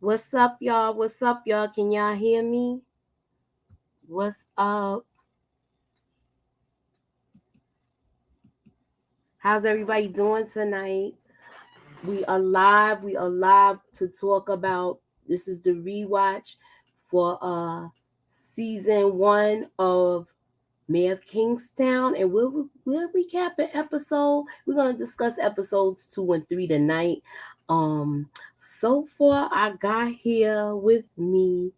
What's up, y'all? What's up, y'all? Can y'all hear me? What's up? How's everybody doing tonight? We are live. We are live to talk about this is the rewatch for season 1 of Mayor of Kingstown, and we'll recap an episode. We're gonna discuss episodes 2 and 3 tonight. So far I got here with me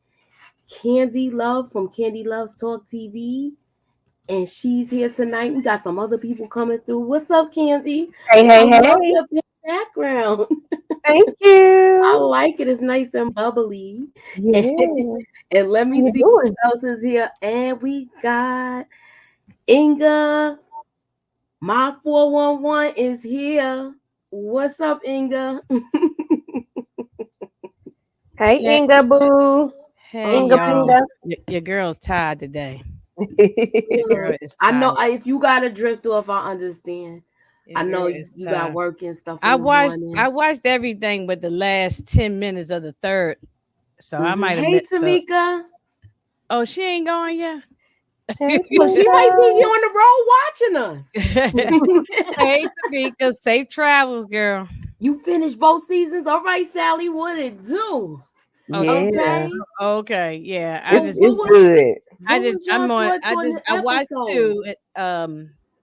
Candy Love from Candy Loves Talk TV, and she's here tonight. We got some other people coming through. What's up, Candy? Hey. I love your background. Thank I you. like it. It's nice and bubbly. Yeah. And let me see who else is here. And we got Inga. My 411 is here. What's up, Inga? Hey, Inga Boo. Hey, Inga y'all. Pinga. Your girl's tired today. Girl, I know if you got to drift off, I understand. I know you got work and stuff. I watched everything but the last 10 minutes of the third. So I might have missed. Tamika. Oh, she ain't going yet? Well, she might be on the road watching us. Hey, Tamika, safe travels, girl. You finished both seasons? All right, Sally, what it do? Yeah. Okay, yeah. It's good. I watched 2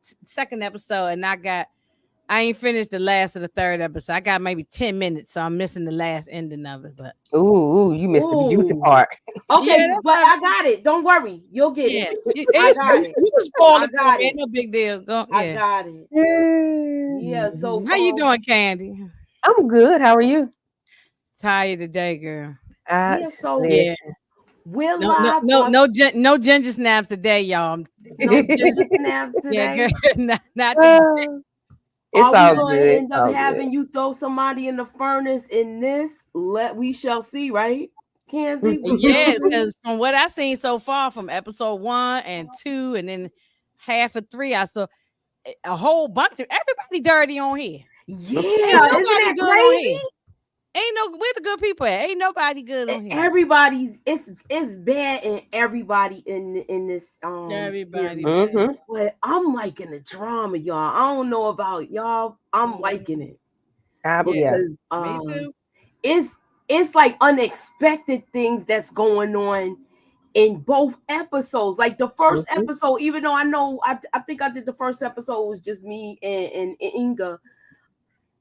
second episode, and I ain't finished the last of the third episode. I got maybe 10 minutes, so I'm missing the last ending of it. But you missed the juicy part. Okay, yeah, but I got it. Don't worry, you'll get it. I got it. You can spoil it. Ain't no big deal. I got it. Yeah. So how you doing, Candy? I'm good. How are you? Tired today, girl. We're live. No ginger snaps today, y'all. No ginger snaps today. Yeah, not today. It's all going good. To end up having you throw somebody in the furnace in this? We shall see, right, Candy? Yeah, because from what I've seen so far, from episode 1 and 2, and then half of 3, I saw a whole bunch of everybody dirty on here. Yeah, isn't that crazy? Where the good people at? Ain't nobody good on here. Everybody's it's bad and everybody in this everybody. But I'm liking the drama, y'all. I don't know about y'all. I'm liking it. Because me too. It's like unexpected things that's going on in both episodes. Like the first episode, even though I think I did the first episode, it was just me and Inga.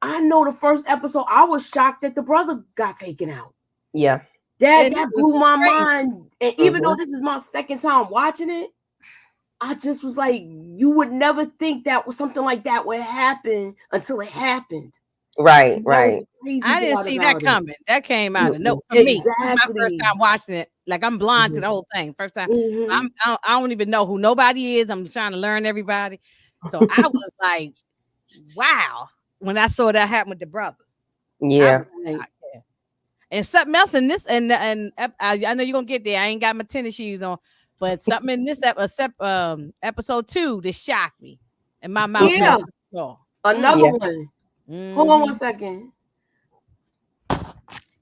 I know the first episode, I was shocked that the brother got taken out. Yeah. That blew my mind. And even though this is my second time watching it, I just was like, you would never think that was something like that would happen until it happened. Right. I didn't see that coming. That came out of for me. It's my first time watching it. Like I'm blind to the whole thing. First time. I don't even know who nobody is. I'm trying to learn everybody. So I was like, wow. When I saw that happen with the brother. Yeah. And something else in this, and I know you're gonna get there. I ain't got my tennis shoes on, but something in this episode 2 that shocked me. And my mouth. Yeah. Another one. Hold on 1 second.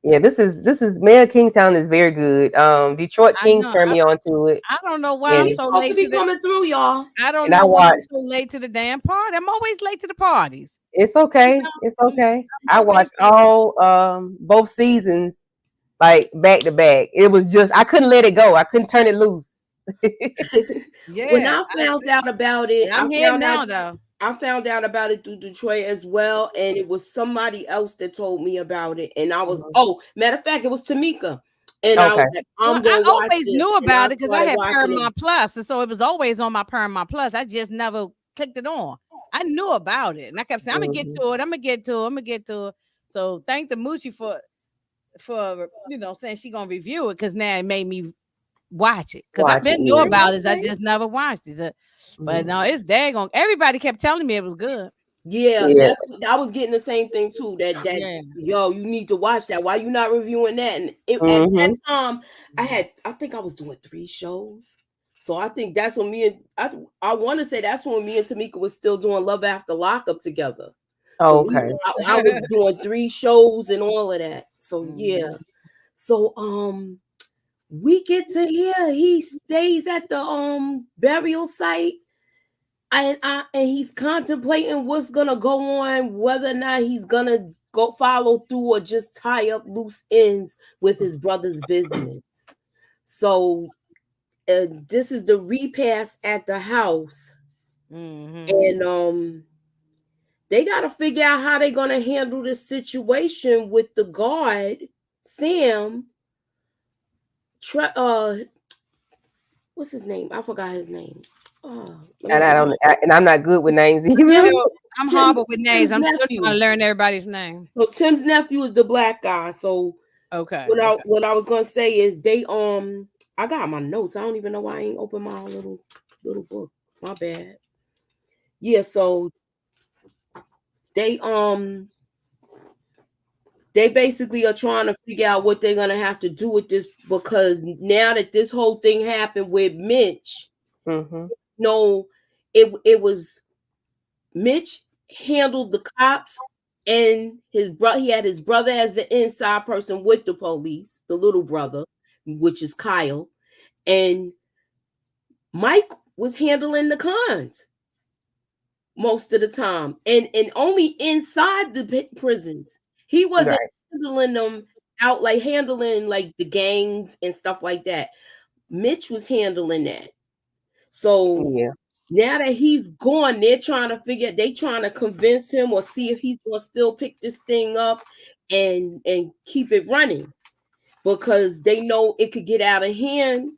Yeah, this is Mayor Kingstown is very good. Detroit Kings turned me on to it. I don't know why I'm so late to be coming through, y'all. I don't know why I'm so late to the damn party. I'm always late to the parties. It's okay. It's okay. I watched all both seasons like back to back. It was just I couldn't let it go. I couldn't turn it loose. When I found out about it, I'm here now though. I found out about it through Detroit as well, and it was somebody else that told me about it. And I was, matter of fact, it was Tamika. And I was like, I always knew about it because I had Paramount Plus, and so it was always on my Paramount Plus. I just never clicked it on. I knew about it, and I kept saying, "I'm gonna get to it. I'm gonna get to it." So thank the Moochie for saying she gonna review it because now it made me watch it because I've been knew about it. I just never watched it. But no, it's daggone. Everybody kept telling me it was good. Yeah. I was getting the same thing too. Yo, you need to watch that. Why you not reviewing that? And at that time, I think I was doing 3 shows. So I think that's when I want to say that's when me and Tamika was still doing Love After Lockup together. Oh, okay. I was doing 3 shows and all of that. So yeah. So we get to hear he stays at the burial site, and he's contemplating what's gonna go on, whether or not he's gonna go follow through or just tie up loose ends with his brother's business. So this is the repast at the house, and they gotta figure out how they're gonna handle this situation with the guard, Sam. What's his name? I forgot his name. And I'm not good with names either. I'm horrible with names. I'm still trying to learn everybody's name. So Tim's nephew is the black guy. So okay. What I was gonna say is they I got my notes. I don't even know why I ain't opened my little book. My bad. Yeah, so they basically are trying to figure out what they're gonna have to do with this, because now that this whole thing happened with Mitch, no, it was Mitch handled the cops, and his brother, he had his brother as the inside person with the police, the little brother, which is Kyle, and Mike was handling the cons most of the time, and only inside the prisons. He wasn't handling them out, like handling like the gangs and stuff like that. Mitch was handling that. So now that he's gone, they trying to convince him or see if he's gonna still pick this thing up and keep it running, because they know it could get out of hand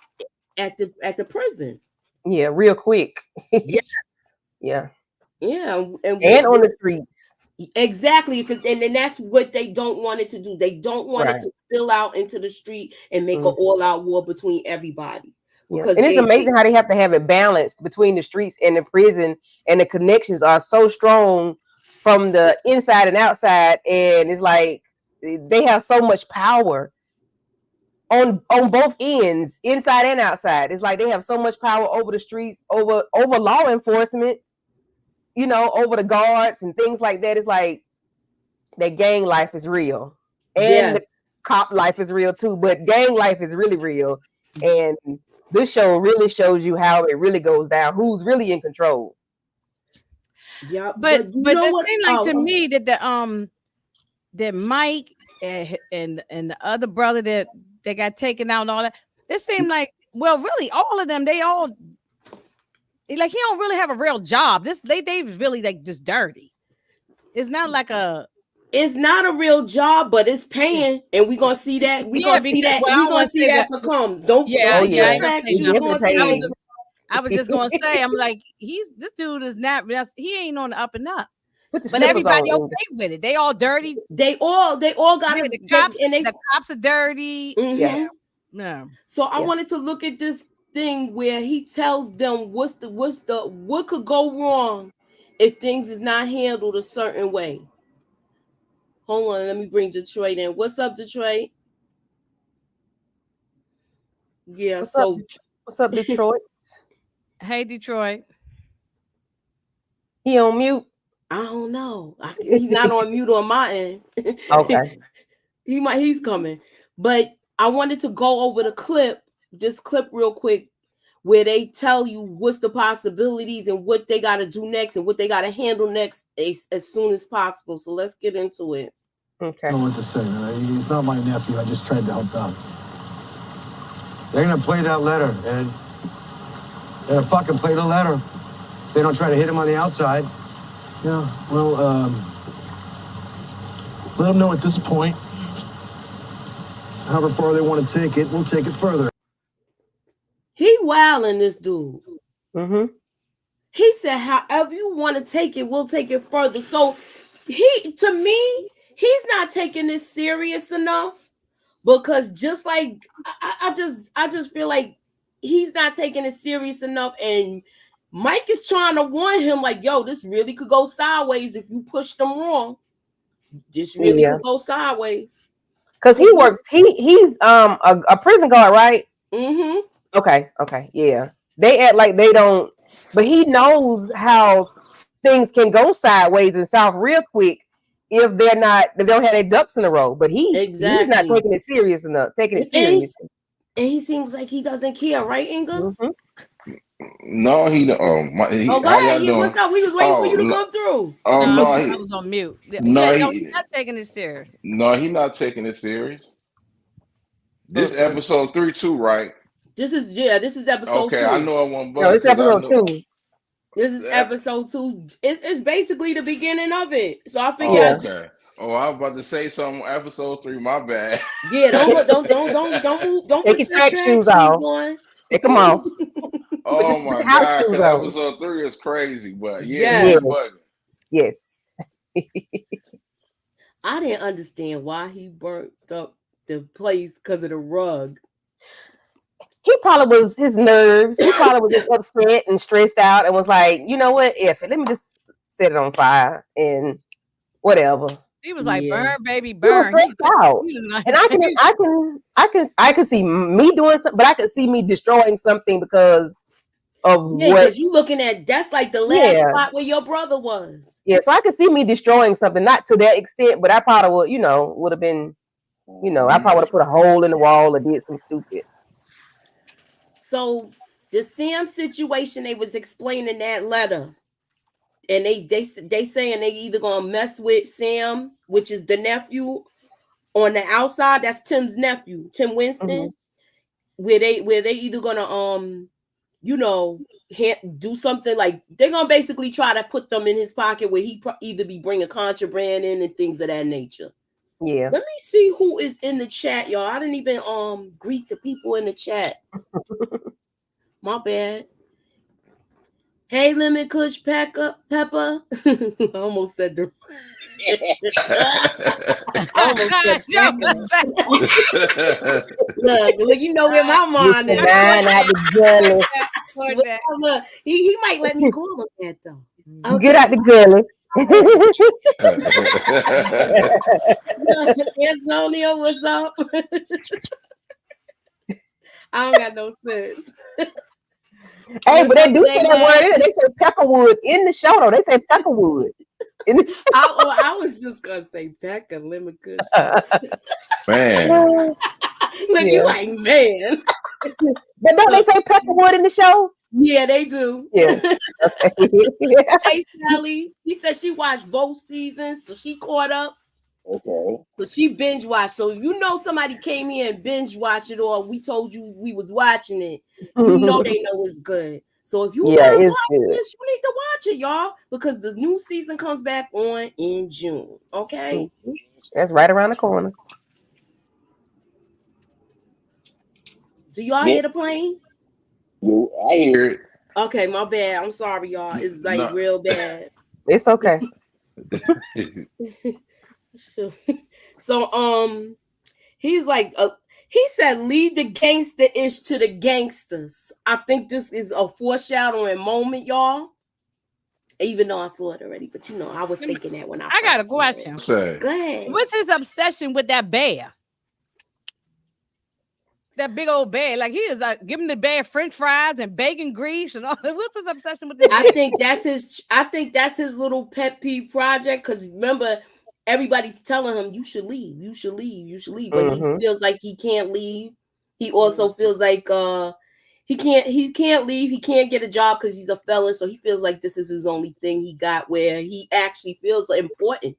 at the prison. Yeah, real quick. Yes. Yeah. Yeah. And on the streets. Exactly, because and that's what they don't want it to do. They don't want it to spill out into the street and make an all-out war between everybody. Because and it's amazing how they have to have it balanced between the streets and the prison, and the connections are so strong from the inside and outside, and it's like they have so much power on both ends, inside and outside. It's like they have so much power over the streets, over law enforcement, you know, over the guards and things like that. It's like that gang life is real, and the cop life is real too, but gang life is really real. And this show really shows you how it really goes down, who's really in control. Yeah, but it seemed like to me that that Mike and the other brother that got taken out and all that, it seemed like, well, really all of them, they all like, he don't really have a real job. They really like just dirty. It's not like it's not a real job, but it's paying, and we're gonna see that. We're gonna see that. We're gonna see that to come. Don't I was just gonna say, I'm like, this dude is not, he ain't on the up and up. But everybody okay with it. They all dirty. They all got the cops, and the cops are dirty. Yeah. No. So I wanted to look at this thing where he tells them what could go wrong if things is not handled a certain way. Hold on, let me bring Detroit in. What's up, Detroit? Yeah, what's up, Detroit? Hey, Detroit. He on mute? I don't know. He's not on mute on my end. Okay. He's coming. But I wanted to go over this clip real quick, where they tell you what's the possibilities and what they got to do next and what they got to handle next as soon as possible. So let's get into it. Okay. I don't know what to say. He's not my nephew. I just tried to help out. They're going to play that letter, Ed. They're going to fucking play the letter. They don't try to hit him on the outside. Yeah, well, let them know at this point. However far they want to take it, we'll take it further. He wilding, this dude. Mm-hmm. He said, however you want to take it, we'll take it further. So to me, he's not taking this serious enough, because just like I just feel like he's not taking it serious enough, and Mike is trying to warn him, like, yo, this really could go sideways if you push them wrong. This really could go sideways. Because he works, he's a prison guard, right? Mm-hmm. Okay, yeah. They act like they don't, but he knows how things can go sideways and south real quick if they don't have their ducks in a row. But he's not taking it serious enough. Taking it serious. And he seems like he doesn't care, right, Inga? Mm-hmm. No, he don't. Go ahead. What's up? We was waiting for you to come through. No, I was on mute. No, he's not taking it serious. No, he's not taking it serious. This episode 3 too, right? This is episode 2. Okay, I know it won't. No, it's episode 2. This is episode 2. It's basically the beginning of it. So I figured. Okay. Oh, I was about to say something. Episode 3, my bad. Yeah, don't move. Don't take put your track shoes on. Take them off. Oh my God! Episode 3 is crazy, but yes. I didn't understand why he burnt up the place because of the rug. He probably was his nerves. He probably was just upset and stressed out and was like, you know what? Let me just set it on fire and whatever. He was like, burn, baby, burn. He was out. And I can see me doing something, but I could see me destroying something because of what. Because you looking at that's like the last spot where your brother was. Yeah, so I could see me destroying something, not to that extent, but I probably would have been, I probably would have put a hole in the wall or did some stupid. So the Sam situation, they was explaining that letter. And they saying they either gonna mess with Sam, which is the nephew on the outside. That's Tim's nephew, Tim Winston. Where they either gonna do something like they're gonna basically try to put them in his pocket where he either be bringing contraband in and things of that nature. Yeah. Let me see who is in the chat, y'all. I didn't even greet the people in the chat. My bad. Hey, Lemon Kush Pepper. I almost said the. Look, you know where my mind is. Look, he might let me call him that though. Okay. Get out the gully. Antonio, what's up? I don't got no sense. Hey, but they do say that word. They say peckerwood in the show, though. They say peckerwood in the show. I was just gonna say pecker, lemon kush. Man, look, you like man. But don't they say peckerwood in the show? Yeah, they do. Yeah. Hey, Sally. She said she watched both seasons, so she caught up. Okay. So she binge watched. So somebody came here and binge watched it, or we told you we was watching it. They know it's good. So if you want to watch this, you need to watch it, y'all, because the new season comes back on in June. Okay, that's right around the corner. Do y'all hear the plane? I hear it. Okay, my bad. I'm sorry, y'all. It's like real bad. It's okay. So he's like he said leave the gangster-ish to the gangsters. I think this is a foreshadowing moment, y'all, even though I saw it already, but I was thinking that when I got a question. Go ahead. What's his obsession with that bear? That big old bear, like he is like giving the bear French fries and bacon grease and all. What's his obsession with this? I think that's his little pet peeve project. Because remember, everybody's telling him you should leave, but he feels like he can't leave. He also feels like he can't leave. He can't get a job because he's a felon. So he feels like this is his only thing he got where he actually feels important.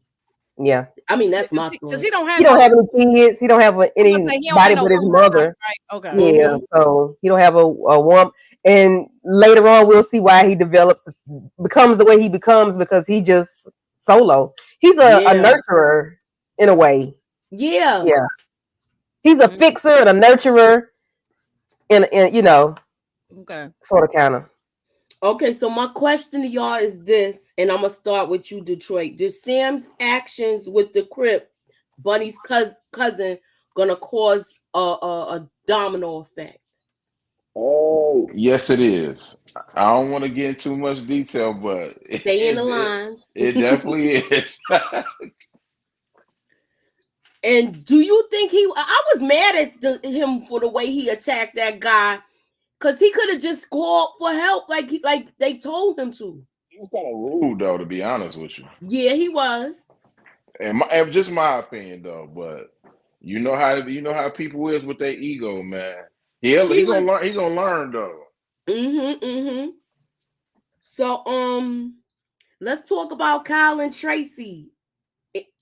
Yeah, I mean that's my because he don't have any kids. He don't have anybody but his mother. Right? Okay. Yeah, so he don't have a woman. And later on, we'll see why he becomes the way he becomes because he just solo. He's a nurturer in a way. Yeah. He's a fixer and a nurturer, in okay, sort of kind of. Okay, so my question to y'all is this, and I'm gonna start with you, Detroit. Did Sam's actions with the Crip, Bunny's cousin, gonna cause a domino effect? Oh, yes, it is. I don't want to get into too much detail, but stay in the lines. It definitely is. And do you think I was mad at him for the way he attacked that guy. Because he could have just called for help like they told him to. He was kind of rude, though, to be honest with you. Yeah, he was. And just my opinion though, but you know how people is with their ego, man. He He gonna was. learn. He gonna learn though. Mm-hmm. So let's talk about Kyle and Tracy.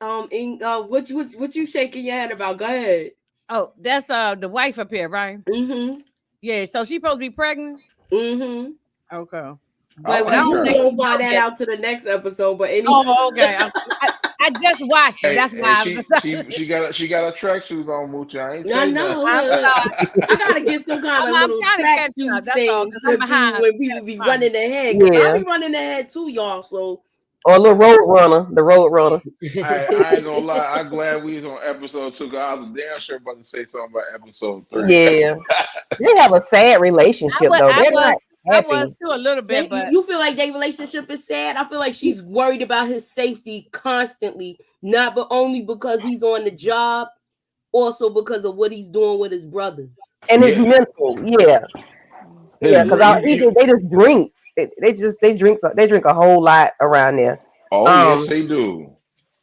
What you shaking your head about? Go ahead. Oh, that's the wife up here, right? Mm-hmm. Yeah. So she supposed to be pregnant. Mm-hmm. Okay. I But But I like don't we think her. we won't know find that yet. out to the next episode. But anyway. Oh, okay. I just watched it. Hey, That's and why I she was. she she got she got her track shoes on, Mooch. I ain't I say nothing. know. I'm Look, sorry. I gotta get some kind of I'm little trying to track catch up. shoes That's all. thing Because I'm to do behind. when people be Behind. running their head. Cause I Yeah. be running their head too, y'all. So Or a little road runner, the road runner. I ain't gonna lie. I'm glad we was on episode 2. Cause I was damn sure about to say something about episode 3. Yeah. They have a sad I relationship was. though. I They're was. not I was happy. too a little bit, you, but you feel like their relationship is sad. I feel like she's worried about his safety constantly, not but only because he's on the job, also because of what he's doing with his brothers. And his Yeah, mental, yeah. his Yeah, because you, you. they just drink. They drink a whole lot around there. Oh yes, Um, they do.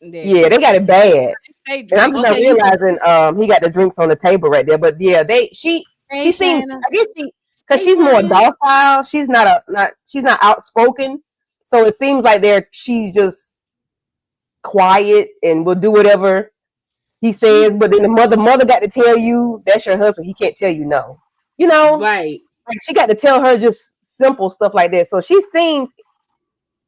yeah, yeah, they got it bad. they And I'm just drink. not Okay, you realizing he got the drinks on the table right there. But yeah, Hey, she seems, Shanna. I guess because hey she's more Brian. docile. She's not outspoken. So it seems like she's just quiet and will do whatever he She's says. But then the mother got to tell you that's your husband. He can't tell you no. right. Like she got to tell her just simple stuff like that. So she seems,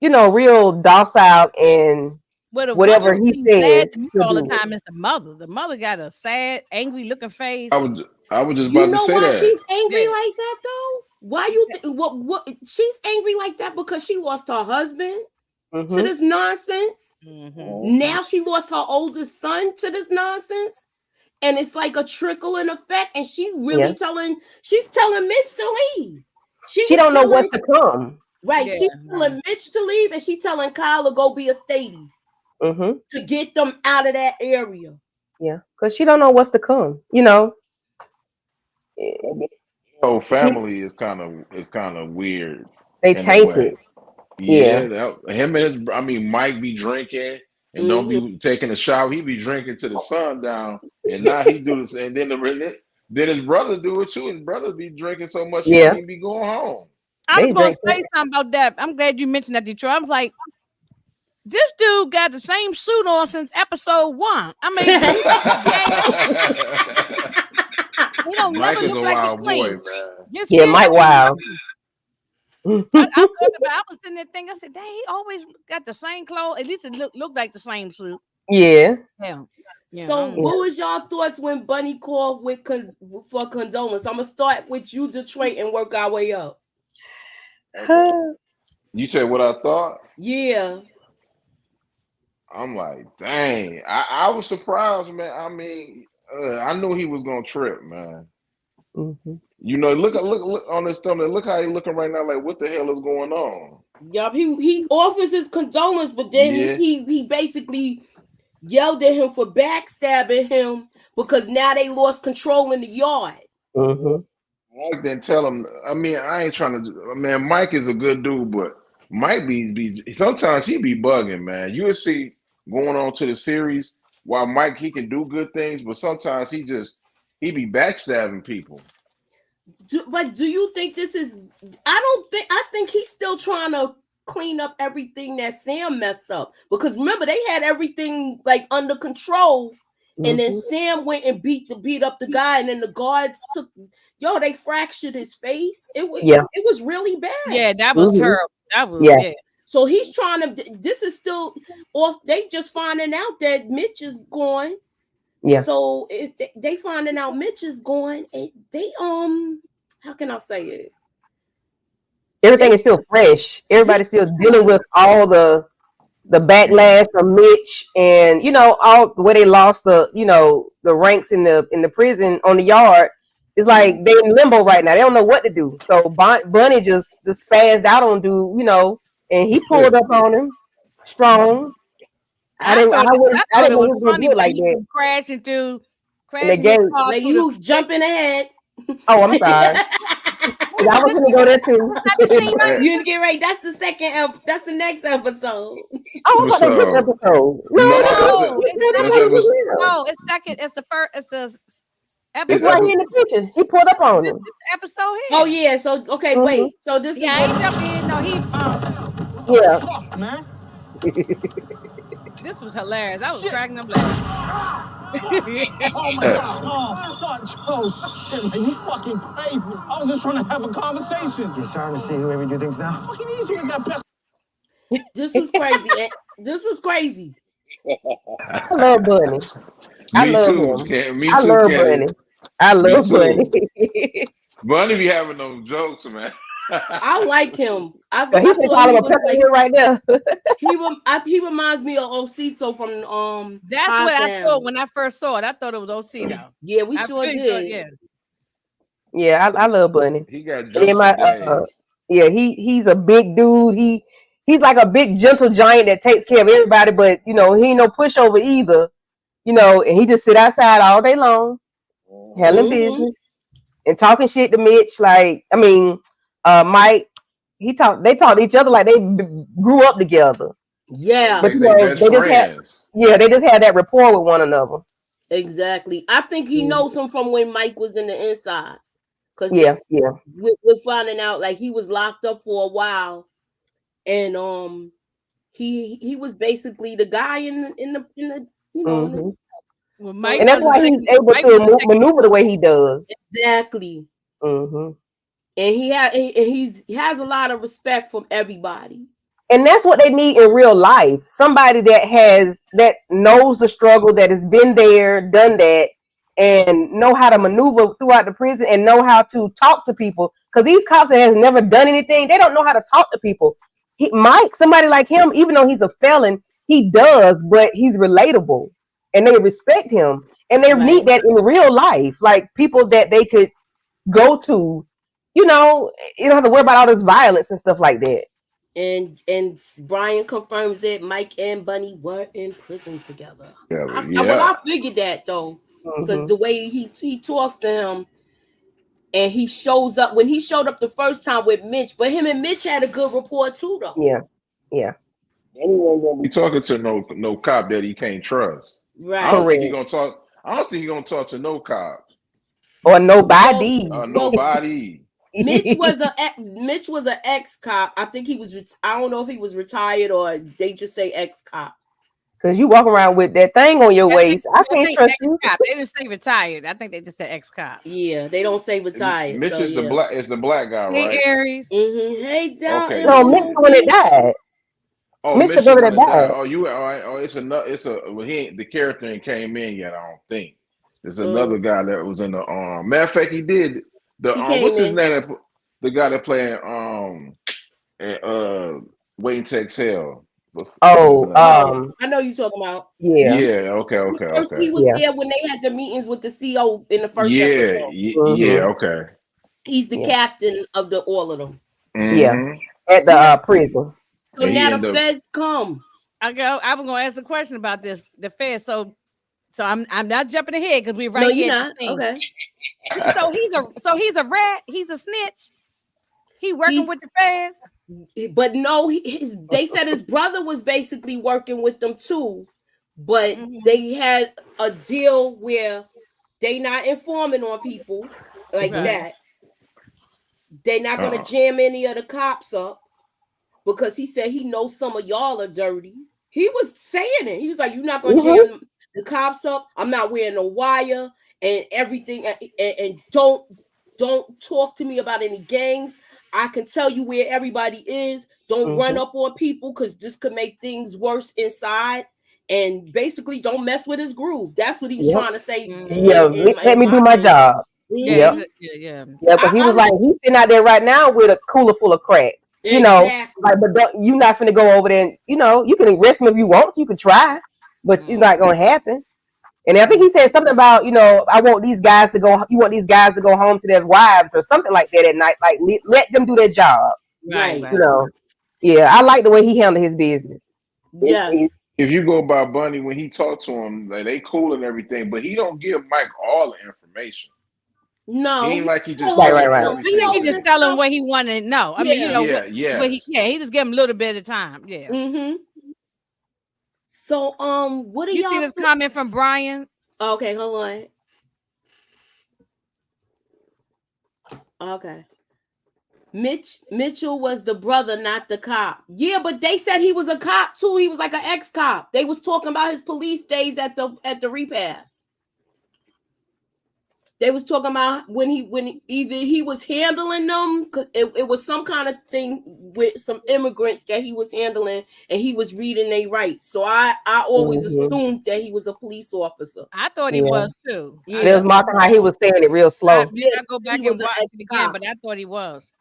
real docile and Well, the one whatever who he seems sad says, to me she'll all the do it. time is the mother. The mother got a sad, angry looking I face. was I was just You about to know say why that. she's angry Yeah. like that though? Why you what she's angry like that because she lost her husband to Mm-hmm. this nonsense. Mm-hmm. Now she lost her oldest son to this nonsense. And it's like a trickling effect. And Yeah. she's telling Mitch to leave. She She was don't know telling what's to come. right. Yeah. She's telling Mitch to leave and she's telling Kyle to go be a statey Mm-hmm. to get them out of that area. Yeah, because she don't know what's to come. Oh, She family is kind of weird they in a tainted. way. Yeah, Yeah, him and Mike be drinking and don't Mm-hmm. be taking a shower. He be drinking to the sun down, and now he do this, and then his brother do it too. His brother be drinking so much he don't yeah. even be going home. I was They going to drink. say something about that. I'm glad you mentioned that, Detroit. I was like, this dude got the same suit on since episode 1. I mean, he don't Mike never is look a like he wild boy, clean. man. His Yeah, hair Mike don't even Wild. I thought about. I was sitting there thinking. I said, "Dang, he always got the same clothes. At least it looked like the same suit." Yeah. Yeah, yeah. So, I don't what know. was y'all thoughts when Bunny called for condolence? I'm gonna start with you, Detroit, and work our way up. Okay. You said what I thought? Yeah, I'm like, dang. I was surprised, man. I mean, I knew he was gonna trip, man. Mm-hmm. Look on his stomach. Look how he looking right now. Like, what the hell is going on? yup. He offers his condolence, but then Yeah. he basically yelled at him for backstabbing him because now they lost control in the yard. Mm-hmm. Mike didn't tell him. I mean, I ain't trying to. Man, Mike is a good dude, but Mike be sometimes he be bugging, man. You will see going on to the series while Mike he can do good things, but sometimes he be backstabbing people. But do you think this is? I think he's still trying to clean up everything that Sam messed up because remember they had everything like under control, and then Mm-hmm. Sam went and beat up the guy, and then the guards took. Yo, they fractured his face. Yeah. It was really bad. Yeah, that was Mm-hmm. terrible. That was Yeah. yeah. So he's trying to. This is still off. They just finding out that Mitch is gone. Yeah. So if they finding out Mitch is gone, and they how can I say it? Everything is still fresh. Everybody's still dealing with all the backlash from Mitch, and all the way they lost the ranks in the prison on the yard. It's like they're in limbo right now. They don't know what to do. So Bunny just spazzed out on dude, and he pulled up on him strong. I didn't know he it was was gonna funny do it when like he that crashing in the his game. car Like through the you jumping ahead. Oh, I'm sorry. I was gonna go there too. You get right. That's the second. That's the next episode. Oh, I thought that was this episode. No, It's second. It's the first. It's the episode. It's right here in the picture. He pulled up on him. This episode here. Oh yeah. So okay, wait. So this is I ain't jumping in. No, he. Yeah. Fuck, man. This was hilarious. I was cracking up laughing. Oh my God. Oh, fuck. Oh, shit, man. You fucking crazy. I was just trying to have a conversation. You're starting to see the way we do things now? Fucking easy with that pepper. This was crazy. This was crazy. I love Bunny. I love him. Me I too, love Candy. Bunny. I love Bunny. Bunny be having those jokes, man. I like him. He can call him a pepper right there. He reminds me of Osito from That's what I thought when I first saw it. I thought it was Osito. Yeah, we sure did. Yeah, I love Bunny. He got jokes. Yeah, he's a big dude. He's like a big gentle giant that takes care of everybody, but he ain't no pushover either. And he just sit outside all day long, handling business and talking shit to Mitch. Like, I mean, Mike, they talk to each other like they grew up together. Yeah, but they just had that rapport with one another. Exactly. I think he knows him from when Mike was in the inside. Cause we're finding out like he was locked up for a while, and he was basically the guy in the well, Mike, and that's why he's able to maneuver the way he does. Exactly. And he has a lot of respect from everybody. And that's what they need in real life. Somebody that knows the struggle, that has been there, done that, and know how to maneuver throughout the prison and know how to talk to people. Because these cops that has never done anything, they don't know how to talk to people. Mike, somebody like him, even though he's a felon, he does, but he's relatable. And they respect him. And they need that in real life. Like people that they could go to, you don't have to worry about all this violence and stuff like that. And Brian confirms that Mike and Bunny were in prison together. I figured that though, because the way he talks to him, and he shows up when he showed up the first time with Mitch, but him and Mitch had a good rapport too, though. Yeah. Anyone gonna be talking to no cop that he can't trust. Right. I don't think he's gonna talk to no cop or nobody. Nobody. Mitch was an ex-cop. I think he was. I don't know if he was retired or they just say ex-cop. Because you walk around with that thing on your waist. I can't trust you. They didn't say retired. I think they just said ex-cop. Yeah, they don't say retired. Mitch is the black guy, right? Hey, Aries. Hey, John. Okay. No, Mitch when it died. Oh, Mitch the brother that died. Oh, you all right? Oh, he ain't the character ain't came in yet. I don't think there's another guy that was in the matter of fact, he did the what's his name? The guy that playing Waiting to Exhale. I know you talking about. Yeah. Okay. He was there when they had the meetings with the CO in the first episode. Yeah. Okay. He's the captain of all of them. Yeah, at the prison. So now the feds come. I was gonna ask a question about this. The feds. So I'm not jumping ahead because we're right here. You're not. Okay. So he's a rat. He's a snitch. He working with the feds. But no, they said his brother was basically working with them too. But they had a deal where they not informing on people like that. They're not gonna jam any of the cops up because he said he knows some of y'all are dirty. He was saying it. He was like, "You're not gonna jam the cops up. I'm not wearing no wire and everything. And don't talk to me about any gangs. I can tell you where everybody is. Don't run up on people because this could make things worse inside. And basically, don't mess with his groove." That's what he was trying to say. Let me do my job. Yeah. Because he was like, he's sitting out there right now with a cooler full of crack. You know, like, but you're not finna go over there. And, you can arrest him if you want. You can try, but it's not gonna happen. And I think he said something about, I want these guys to go. You want these guys to go home to their wives or something like that at night. Like let them do their job. Right. Yeah, I like the way he handled his business. Yes. If you go by Bunny, when he talked to him, like, they cool and everything, but he don't give Mike all the information. No, He ain't like he just Right, tell right, him right. everything. He just tell him what he wanted to know. I mean, Yeah, he just give him a little bit of time. Yeah. Mm-hmm. So, what do You see y'all this comment from Brian? Okay, hold on. Okay. Mitchell was the brother, not the cop. Yeah, but they said he was a cop too. He was like an ex-cop. They was talking about his police days at the repass. They was talking about when either he was handling them, it was some kind of thing with some immigrants that he was handling, and he was reading their rights. So I always assumed that he was a police officer. I thought he was too. Yeah. It was marking how he was saying it real slow. I go back and watch it again, but I thought he was.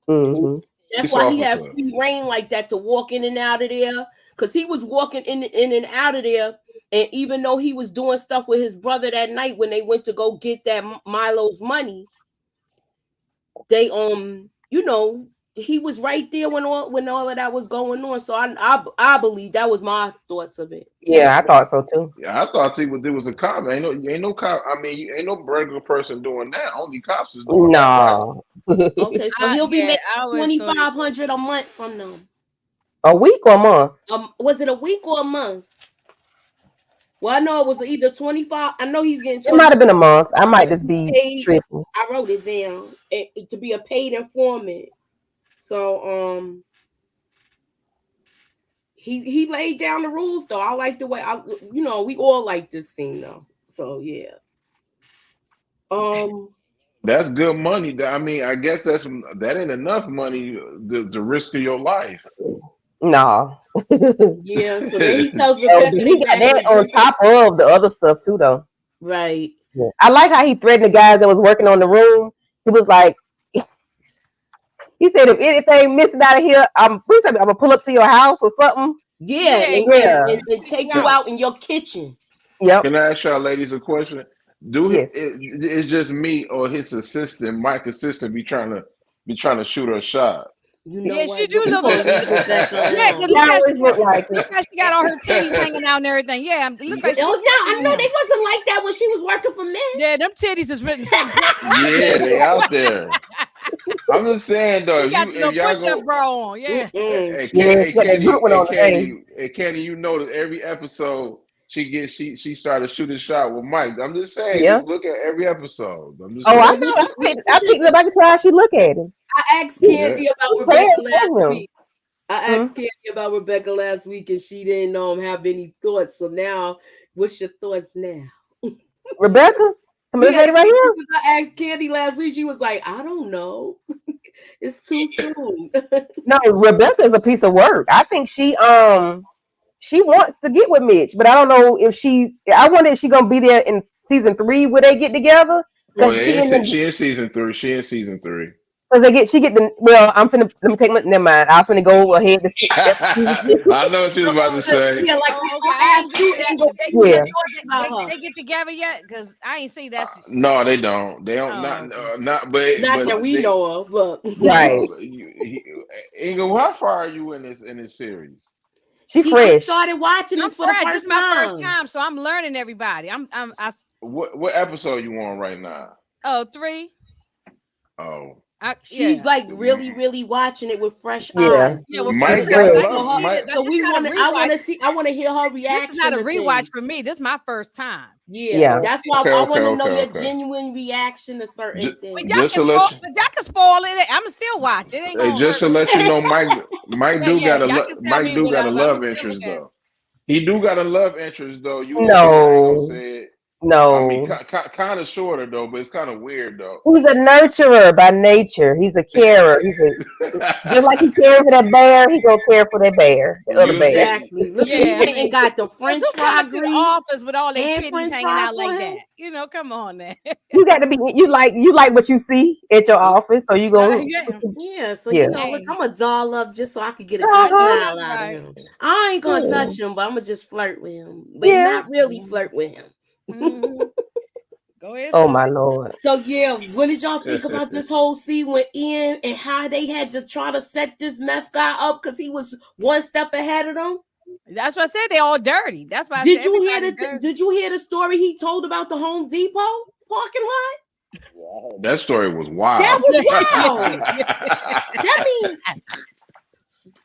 Mm-hmm. That's why he had free reign like that to walk in and out of there, because he was walking in and out of there. And even though he was doing stuff with his brother that night when they went to go get that Milo's money, they he was right there when all of that was going on. So I believe that was my thoughts of it. Yeah, I thought so too. Yeah, I thought there was a cop. Ain't no cop. I mean, ain't no regular person doing that. Only cops is doing that. Right? Okay, so he'll be making $2,500 a month from them. A week or a month? Was it a week or a month? Well, I know it was either 25. I know he's getting. It might have been a month. I might just be tripping. I wrote it down to be a paid informant. So he laid down the rules though. I like the way we all like this scene though. So yeah. That's good money. I mean, I guess that ain't enough money to risk of your life. No. Yeah, so then he tells Rebecca he got that on top of the other stuff too, though. Right. Yeah. I like how he threatened the guys that was working on the room. He was like, he said, if anything missing out of here, I'm gonna pull up to your house or something. Yeah, and take you out in your kitchen. Yep. Can I ask y'all ladies a question? It's just me or his assistant, Mike's assistant, be trying to shoot her a shot? You know she do look like look like she got all her titties hanging out and everything. Yeah, look like I know they wasn't like that when she was working for men. Yeah, them titties is written something. Yeah, they out there. I'm just saying though, you got the push-up bra on, yeah. Hey, Candy, you notice every episode she started to shoot a shot with Mike. I'm just saying, just look at every episode. I know. I picked up. I can tell how she look at him. I asked Candy about Rebecca last week. About Rebecca last week, and she didn't have any thoughts. So now, what's your thoughts now? Rebecca, somebody lady right here. I asked Candy last week. She was like, "I don't know. It's too soon." No, Rebecca is a piece of work. I think she wants to get with Mitch, but I don't know if I wonder if she's gonna be there in season 3 where they get together. Oh, yeah, she in season 3. She in season 3. Because never mind. I'm finna go ahead to see. I know what she was about to say. Yeah, like I asked you. They get together yet? Because I ain't see that. No, they don't. They don't. Not that we know of. Look, right. Inga, how far are you in this series? She fresh. Started watching this for the first time. This is my first time, so I'm learning everybody. What episode you on right now? 3. Oh. She's like really, really watching it with fresh eyes. Yeah, Mike, so I want to hear her reaction. This is not a rewatch for me. This is my first time. Yeah. That's why I want to know your genuine reaction to certain things. But y'all can spoil it. I'm still watch. It ain't gonna just to let you know, Mike do got a love interest though. He do got a love interest though. No, I mean, kind of shorter though, but it's kind of weird though. He's a nurturer by nature. He's a carer. Just like he cares for that bear, he gonna care for that bear, the other bear. Exactly. Look, he ain't got the French fry to the office with all their titties hanging out like that. Come on, man. You got to be. You like what you see at your office, so you go. So look, I'm a doll up just so I could get a good smile out of him. I ain't gonna touch him, but I'm gonna just flirt with him, but not really flirt with him. Mm-hmm. Go ahead. Oh my Lord. So what did y'all think about this whole scene with Ian and how they had to try to set this meth guy up because he was one step ahead of them? That's what I said. They all dirty. That's why. Did you hear the story he told about the Home Depot parking lot? That story was wild. That was wild. That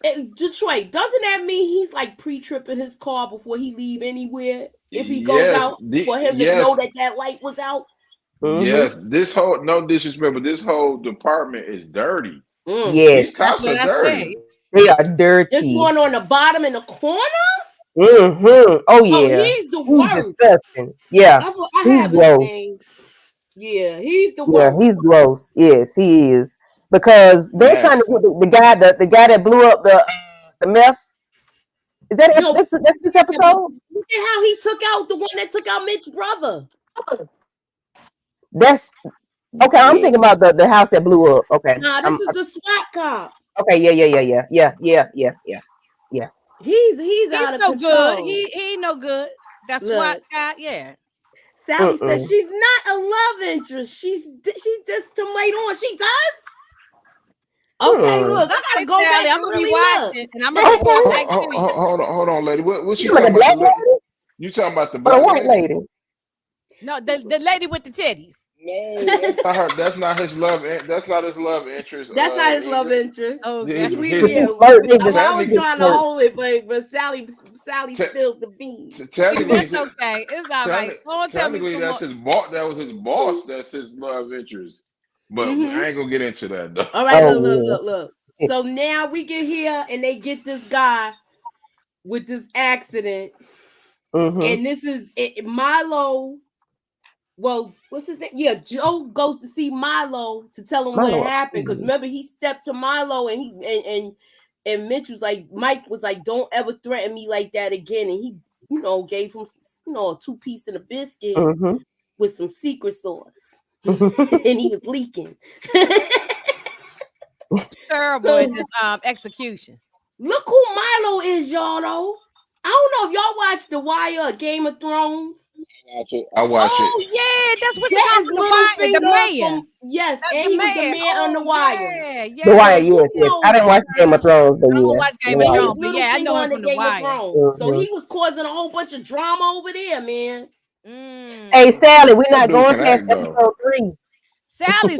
means Detroit. Doesn't that mean he's like pre-tripping his car before he leave anywhere? If he goes out, for him to know that light was out. Yes, this whole no disrespect, but this whole department is dirty. Yes, these cops are dirty. They are dirty. This one on the bottom in the corner. Oh yeah, he's the worst. Disgusting. Yeah, I have his name. Yeah, he's the worst. Yeah, he's gross. Yes, he is. Because they're trying to put the guy that blew up the meth. Is that that's this episode? Look at how he took out the one that took out Mitch's brother. That's okay. I'm thinking about the house that blew up. Okay. Nah, this is the SWAT cop. Okay. Yeah. He's out of control. Good. He no good. That's SWAT guy. Yeah. Sally says she's not a love interest. She just to wait on. She does. Okay, look, I gotta go back. I'm gonna be watching, and I'm gonna hold on, lady. What she talking about? You talking about the black white lady? No, the lady with the titties. No, that's not his love. That's not his love interest. That's not his love interest. Okay. I was trying to hold it, but Sally spilled the beans. Technically, that's okay. It's all right. Technically, that's his boss. That was his boss. That's his love interest. But I ain't gonna get into that though. All right, look. So now we get here, and they get this guy with this accident, and this is Milo. Well, what's his name? Yeah, Joe goes to see Milo to tell him what happened, because remember he stepped to Milo and Mitch was like, Mike was like, don't ever threaten me like that again, and he gave him a 2-piece and a biscuit with some secret sauce, and he was leaking. Terrible at this execution. Look who Milo is, y'all. Though I don't know if y'all watched The Wire or Game of Thrones. I watch it. Oh yeah, that's what you call the mayor. Yes, that's and he was the man on The Wire. Yeah. The Wire, yes. I didn't watch Game of Thrones, but I don't watch Game of Thrones, but yeah, I know him from The Wire. So he was causing a whole bunch of drama over there, man. Hey, Sally, we're not going past episode 3. Sally's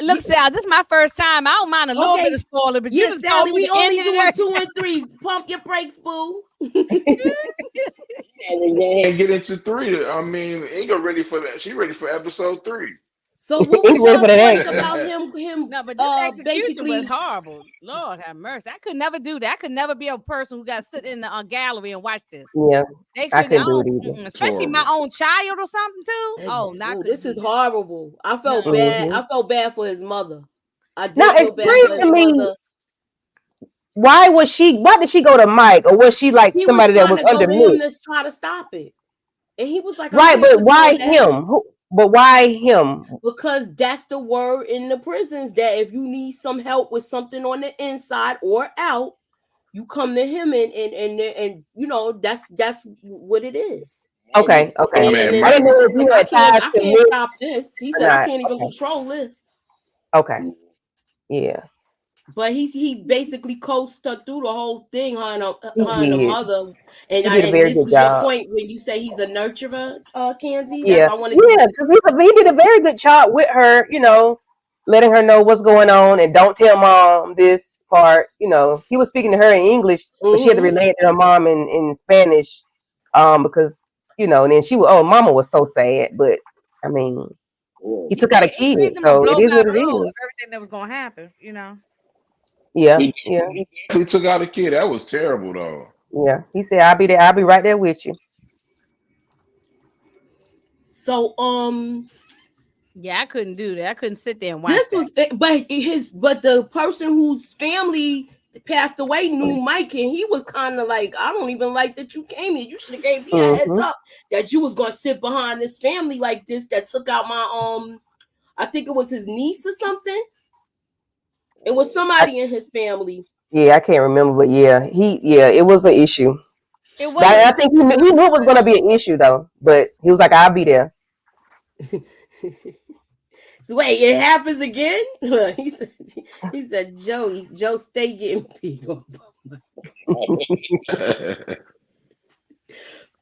look, Sal, this is my first time. I don't mind a little bit of spoiler, but yeah, Sally, we only doing 2 and 3. Pump your brakes, boo. And get into 3. I mean, Inga ready for that. She ready for episode 3. So what was your point about him? No, but this execution was horrible. Lord have mercy. I could never do that. I could never be a person who got to sit in the gallery and watch this. Yeah, I couldn't do it either. Especially my own child or something too. This is horrible. I felt bad. I felt bad for his mother. I did now explain to me. Mother. Why did she go to Mike, or was she like somebody that was under me to try to stop it? And he was like, right, but why him? But why him? Because that's the word in the prisons, that if you need some help with something on the inside or out, you come to him, and that's what it is. Okay. And I didn't know if you had I can't stop this. He said I can't even control this. Okay. Yeah. But he basically coached her through the whole thing, her and her mother. And this is your point when you say he's a nurturer, Kenzie. Yeah, because he did a very good job with her, letting her know what's going on and don't tell mom this part. He was speaking to her in English, but she had to relay it to her mom in Spanish, because and then mama was so sad. But I mean, he took out a kid, so it is what it is. Everything that was gonna happen, Yeah. He took out a kid. That was terrible, though. Yeah, he said, "I'll be there. I'll be right there with you." So, yeah, I couldn't do that. I couldn't sit there and watch. But the person whose family passed away knew Mike, and he was kind of like, I don't even like that you came here. You should have gave me a heads up that you was gonna sit behind this family like this that took out my I think it was his niece or something. It was somebody in his family. Yeah, I can't remember, but it was an issue. It was. I think he knew it was going to be an issue though, but he was like, "I'll be there." So wait, it happens again? he said, Joe, stay getting peed on.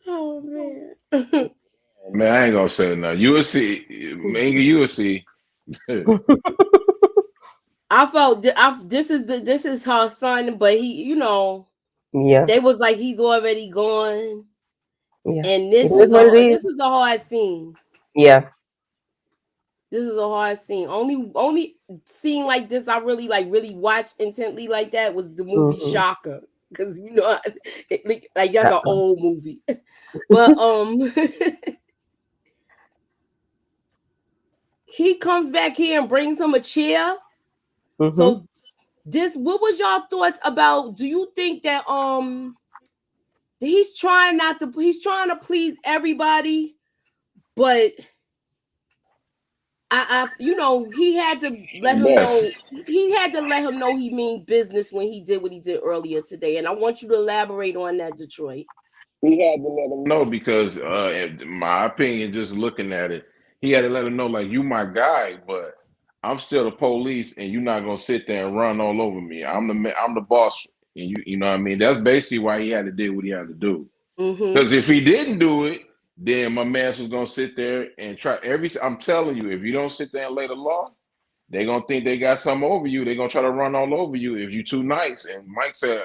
Oh man. Man, I ain't gonna say nothing. You will see, Inga. You will see. I felt this is her son, but he, Yeah. they was like he's already gone, Yeah. and this It is what it is. this is a hard scene. Yeah. This is a hard scene. Only scene like this I really watched intently like that was the movie Shocker, because like that's an old movie, but he comes back here and brings him a chair. So what was y'all thoughts about? Do you think that he's trying to please everybody, but he had to let him know he mean business when he did what he did earlier today. And I want you to elaborate on that, Detroit. He had to let him know because, in my opinion, just looking at it, he had to let him know, like, you my guy, but I'm still the police, and you're not gonna sit there and run all over me. I'm the boss, and you know what I mean. That's basically why he had to do what he had to do. Because if he didn't do it, then my man was gonna sit there and try I'm telling you, if you don't sit there and lay the law, they're gonna think they got something over you. They're gonna try to run all over you if you too nice. And Mike said,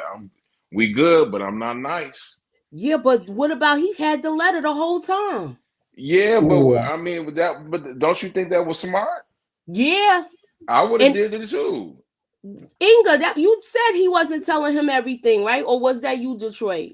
we good, but I'm not nice. Yeah, but what about he had the letter the whole time? Yeah, but I mean, but don't you think that was smart? Yeah, I would have did it too. Inga, that you said he wasn't telling him everything, right? Or was that you, Detroit?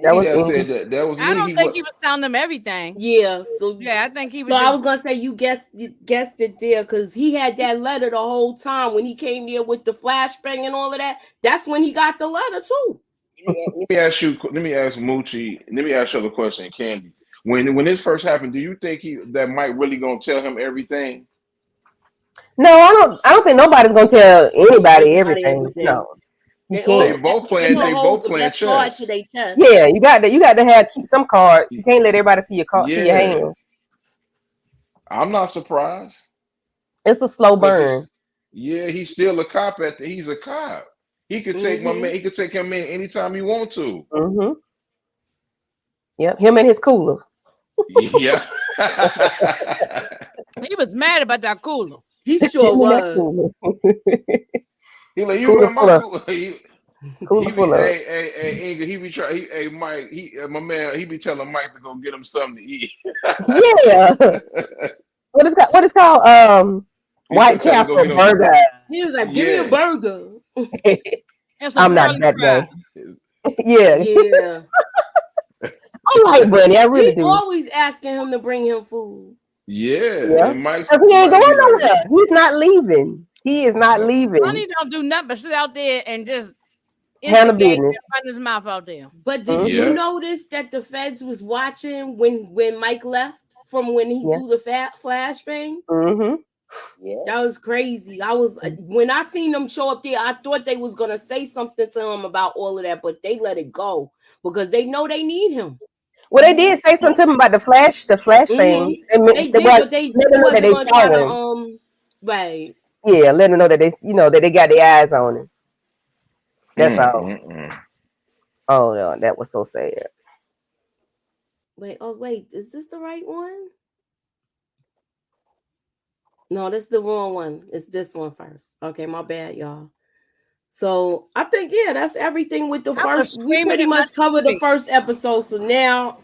That was said that was me. I don't think he was telling them everything. Yeah, so yeah, I think he was. So I was gonna say you guessed it there, because he had that letter the whole time when he came there with the flashbang and all of that. That's when he got the letter too. Let me ask Moochie. Let me ask you the question, Candy. When this first happened, do you think that Mike really gonna tell him everything? No, I don't think nobody's gonna tell anybody everything. No. They both playing chess. Yeah, you got to keep some cards. You can't let everybody see your see your hand. I'm not surprised. It's a slow burn. He's still a cop. He's a cop. He could take my man. He could take him in anytime he want to. Yep, him and his cooler. Yeah. He was mad about that cooler. He sure was. He like, you got my cooler. Hey, Inga, he be trying. Hey, Mike, my man, he be telling Mike to go get him something to eat. Yeah. What is called White Castle burger. He was like, give me a burger. I'm not that way. Yeah. I like Bunny. I really do. Always asking him to bring him food. Yeah. And Mike's, he ain't going nowhere. He's not leaving. He is not leaving. Bunny don't do nothing but sit out there and just handle business. Run his mouth out there. But did you notice that the feds was watching when Mike left from when he do the flashbang? That was crazy. I was when I seen them show up there, I thought they was gonna say something to him about all of that, but they let it go because they know they need him. Well, they did say something to him about the flash thing. They did, but they wasn't gonna try to right. Yeah, let them know that that they got their eyes on him. That's all. Oh no, that was so sad. Wait, is this the right one? No, this is the wrong one. It's this one first. Okay, my bad, y'all. So I think that's everything with the first. We pretty much covered the first episode. So now,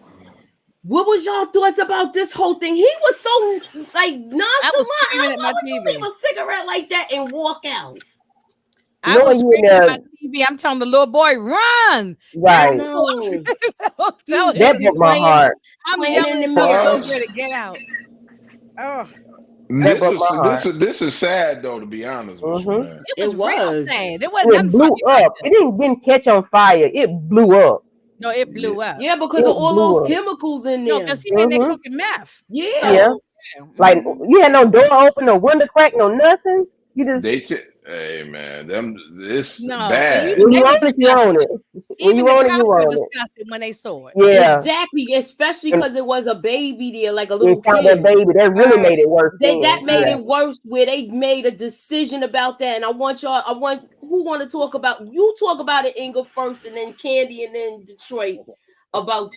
what was y'all thoughts about this whole thing? He was so nonchalant. How would you leave a cigarette like that and walk out? I was screaming at my TV. I'm telling the little boy, run! Right. That broke my heart. I'm yelling in the mirror to get out. Oh. This is sad though, to be honest with you, man. It was real sad. It wasn't nothing blew up. It didn't catch on fire. It blew up. No, it blew up. Yeah, because of all those chemicals in there. No, because he in there cooking meth. Yeah. Like you had no door open, no window crack, no nothing. You just hey man, this bad. When you own it, you own it. Even the cops were disgusted when they saw it. Yeah, exactly. Especially because it was a baby there, like a little kid. That baby, that really made it worse. That made it worse, where they made a decision about that. And who want to talk about? You talk about it, Inga, first, and then Candy, and then Detroit about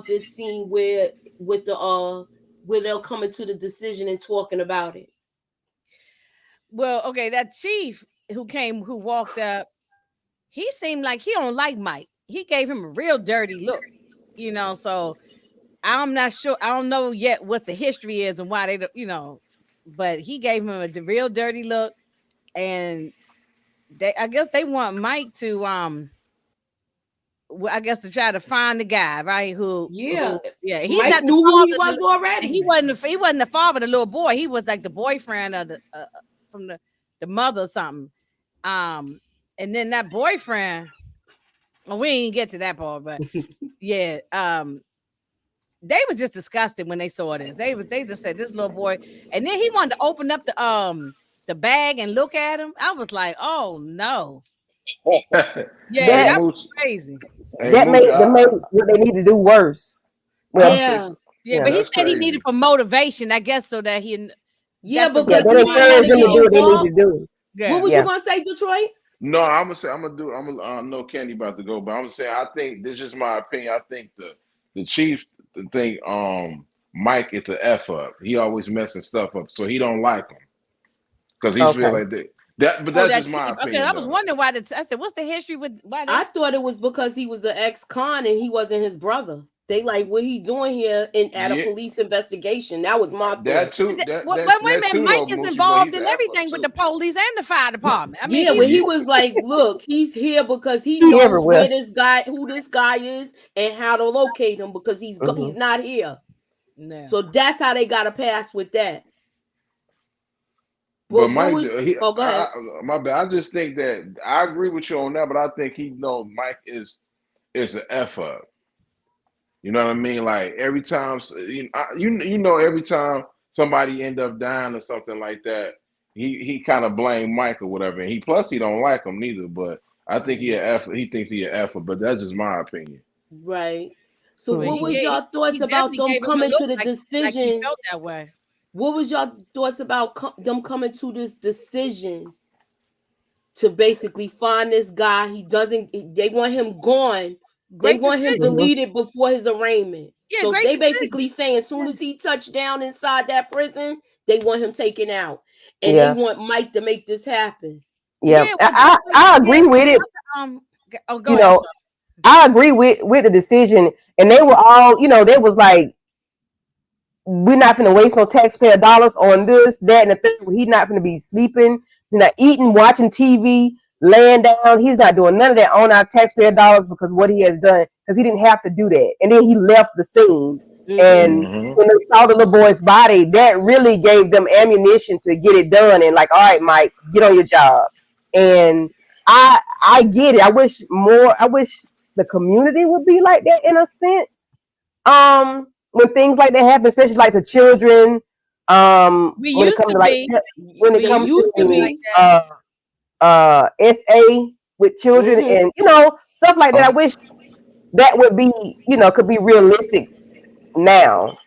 this scene where with the where they'll come into the decision and talking about it? Well, okay, that chief who walked up, he seemed like he don't like Mike. He gave him a real dirty look, so I'm not sure. I don't know yet what the history is and why they, but he gave him a real dirty look, and I guess they want Mike to, I guess to try to find the guy, right? Yeah, he's Mike not the knew who he father. was already. He wasn't the father of the little boy. He was like the boyfriend of from the mother or something. And then that boyfriend. Well, we ain't get to that part, but yeah, they were just disgusted when they saw this. They just said this little boy, and then he wanted to open up the bag and look at him. I was like, oh no, yeah, that was crazy. That made what they need to do worse. Well, yeah, but he said he needed for motivation, I guess, so that he. Because he didn't want to do what they need to do. Yeah. What was you gonna say, Detroit? No, I'm gonna know Candy about to go, but I'm gonna say I think this is just my opinion. I think the chief think Mike is an F up. He always messing stuff up, so he don't like him because he feel like that. But that's just my opinion. Okay, I was wondering why. I said, what's the history with why? I thought it was because he was an ex-con and he wasn't his brother. They like what he doing here at a police investigation. That was my thought. That too. Wait a minute, Mike is involved in everything with the police and the fire department. I mean, when he was like, look, he's here because he knows where who this guy is, and how to locate him because he's not here. No. So that's how they got a pass with that. But Mike, go ahead. My bad. I just think that I agree with you on that, but I think Mike is an F up. You know what I mean? Like every time, every time somebody end up dying or something like that, he kind of blame Mike or whatever. And he don't like him neither. But I think he thinks he an effort. But that's just my opinion. Right. So what was your thoughts about them coming to the decision? Like he felt that way. What was your thoughts about them coming to this decision to basically find this guy? They want him gone. They want him deleted before his arraignment. Yeah, so they basically saying as soon as he touched down inside that prison, they want him taken out. And they want Mike to make this happen. Yeah, I agree with it. Go ahead. I agree with the decision. And they were all, they was like, we're not going to waste no taxpayer dollars on this, that, and the thing. He's not going to be sleeping, not eating, watching TV, laying down. He's not doing none of that on our taxpayer dollars because what he has done, because he didn't have to do that. And then he left the scene. And when they saw the little boy's body, that really gave them ammunition to get it done. And like, all right, Mike, get on your job. And I get it. I wish the community would be like that in a sense. When things like that happen, especially like to children, when it comes to SA with children and stuff like that. I wish that would be could be realistic now.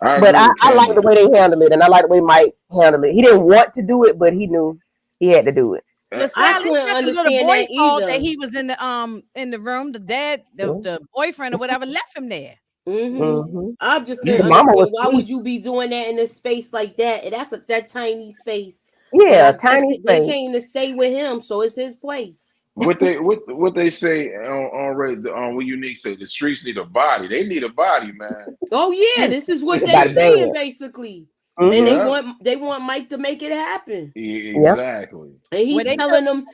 But I like the way they handled it, and I like the way Mike handled it. He didn't want to do it, but he knew he had to do it. I couldn't understand that either. That he was in the room. The dad, the boyfriend or whatever, left him there. I just didn't understand why would you be doing that in a space like that? And that's that tiny space. Yeah, tiny space. They came to stay with him, so it's his place. What they say on what Unique say, the streets need a body. They need a body, man. Oh yeah, this is what they're saying basically. And they want Mike to make it happen. Exactly. And he's telling them,